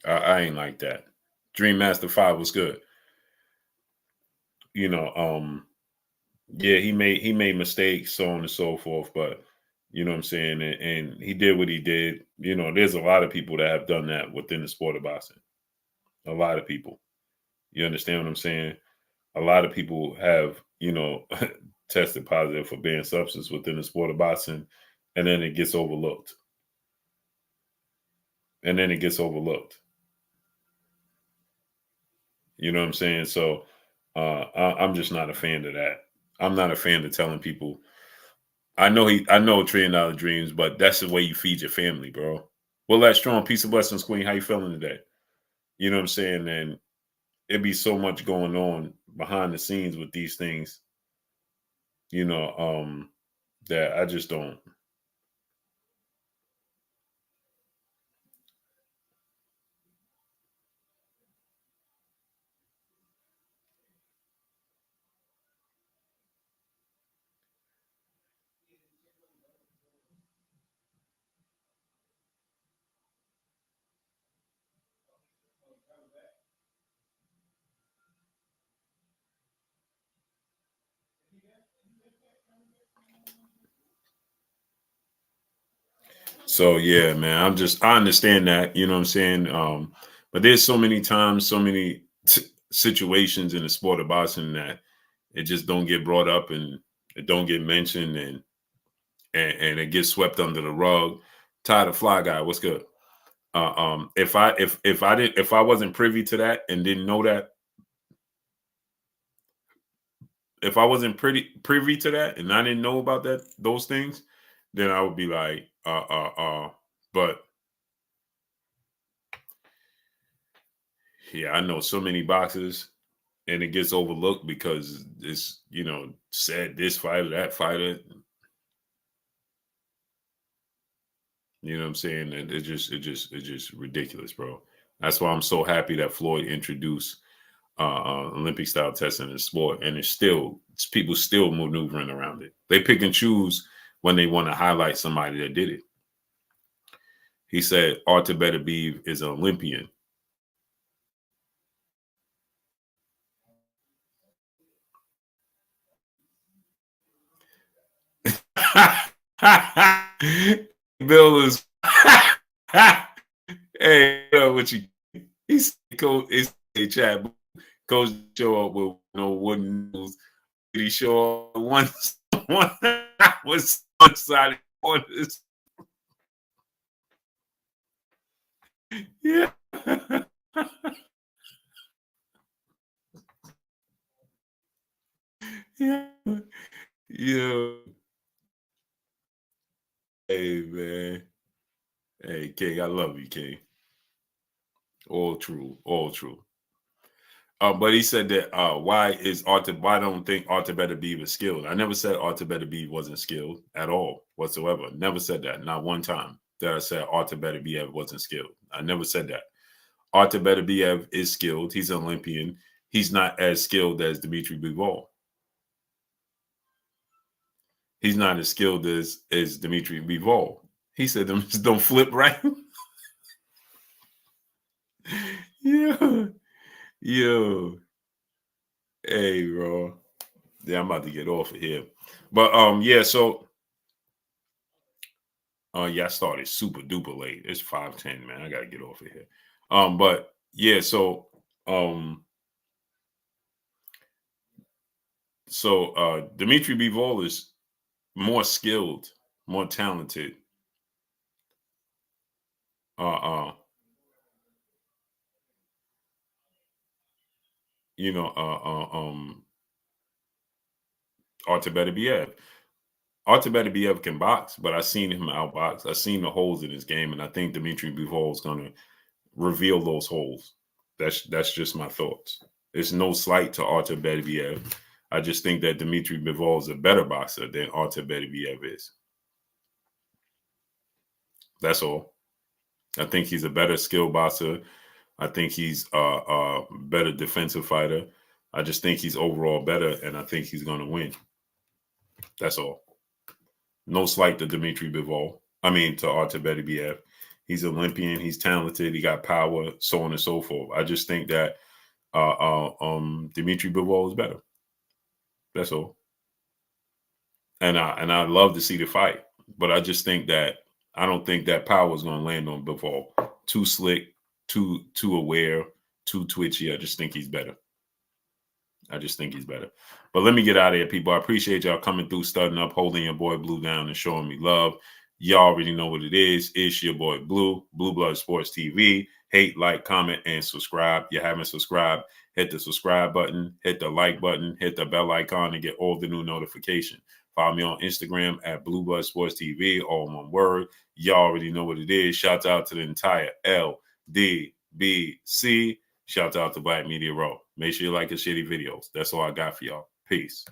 I ain't like that. Dream Master 5 was good. You know, yeah, he made mistakes, so on and so forth, but you know what I'm saying, and he did what he did. You know, there's a lot of people that have done that within the sport of boxing. A lot of people. You understand what I'm saying? A lot of people have, you know, tested positive for banned substance within the sport of boxing, and then it gets overlooked. And then it gets overlooked. You know what I'm saying? So I'm just not a fan of that. I'm not a fan of telling people. I know $1 trillion dreams, but that's the way you feed your family, bro. Well, that strong piece of blessings, Queen. How you feeling today? You know what I'm saying? And it'd be so much going on behind the scenes with these things, you know, that I just don't. So yeah, man, I understand that, you know what I'm saying? But there's so many times, so many situations in the sport of boxing that it just don't get brought up and it don't get mentioned and it gets swept under the rug. Tired of Fly Guy, what's good? If I wasn't privy to that and didn't know that, if I wasn't privy to that and I didn't know about those things, then I would be like, but yeah, I know so many boxers and it gets overlooked because it's, you know, said this fighter, that fighter. You know what I'm saying? And it's just ridiculous, bro. That's why I'm so happy that Floyd introduced Olympic style testing in the sport, and it's people still maneuvering around it. They pick and choose when they want to highlight somebody that did it. He said Artur Beterbiev is an Olympian. Bill is Hey, what you? He said, Coach, hey, Chad, Coach show up with no wooden news. Did he show up one was one-sided corners? Yeah. Yeah. Yeah. Hey, man. Hey, King, I love you, King. All true. All true. But he said that why don't think Arthur Better be was skilled? I never said Arthur Better be wasn't skilled at all whatsoever. Never said that. Not one time that I said Arthur Better wasn't skilled. I never said that. Arthur Better is skilled. He's an Olympian. He's not as skilled as Dimitri Bivol. He's not as skilled as Dimitri Bivol. He said them just don't flip right. Yeah. Yo. Hey, bro. Yeah, I'm about to get off of here. But yeah, so yeah, I started super duper late. It's 5:10, man. I gotta get off of here. But yeah, so Dimitri Bivol is more skilled, more talented. You know, Artur Beterbiev. Artur Beterbiev can box, but I've seen him outbox. I've seen the holes in his game, and I think Dimitri Bivol is going to reveal those holes. That's just my thoughts. It's no slight to Artur Beterbiev. I just think that Dimitri Bivol is a better boxer than Artur Beterbiev is. That's all. I think he's a better skill boxer. I think he's a better defensive fighter. I just think he's overall better, and I think he's going to win. That's all. No slight to Dimitri Bivol. I mean, to Artur Beterbiev. He's Olympian. He's talented. He got power, so on and so forth. I just think that Dimitri Bivol is better. That's all. And I love to see the fight, but I just think that I don't think that power is going to land on Bivol. Too slick, too aware, too twitchy. I just think he's better. But let me get out of here, people. I appreciate y'all coming through, studying up, holding your boy Blue down, and showing me love. Y'all already know what it is. It's your boy Blue, Blue Blood Sports TV. Hate, like, comment, and subscribe. If you haven't subscribed, hit the subscribe button, hit the like button, hit the bell icon to get all the new notifications. Follow me on Instagram at Blue Blood Sports TV, all one word. Y'all already know what it is. Shout out to the entire LDBC. Shout out to Black Media Row. Make sure you like the shitty videos. That's all I got for y'all. Peace.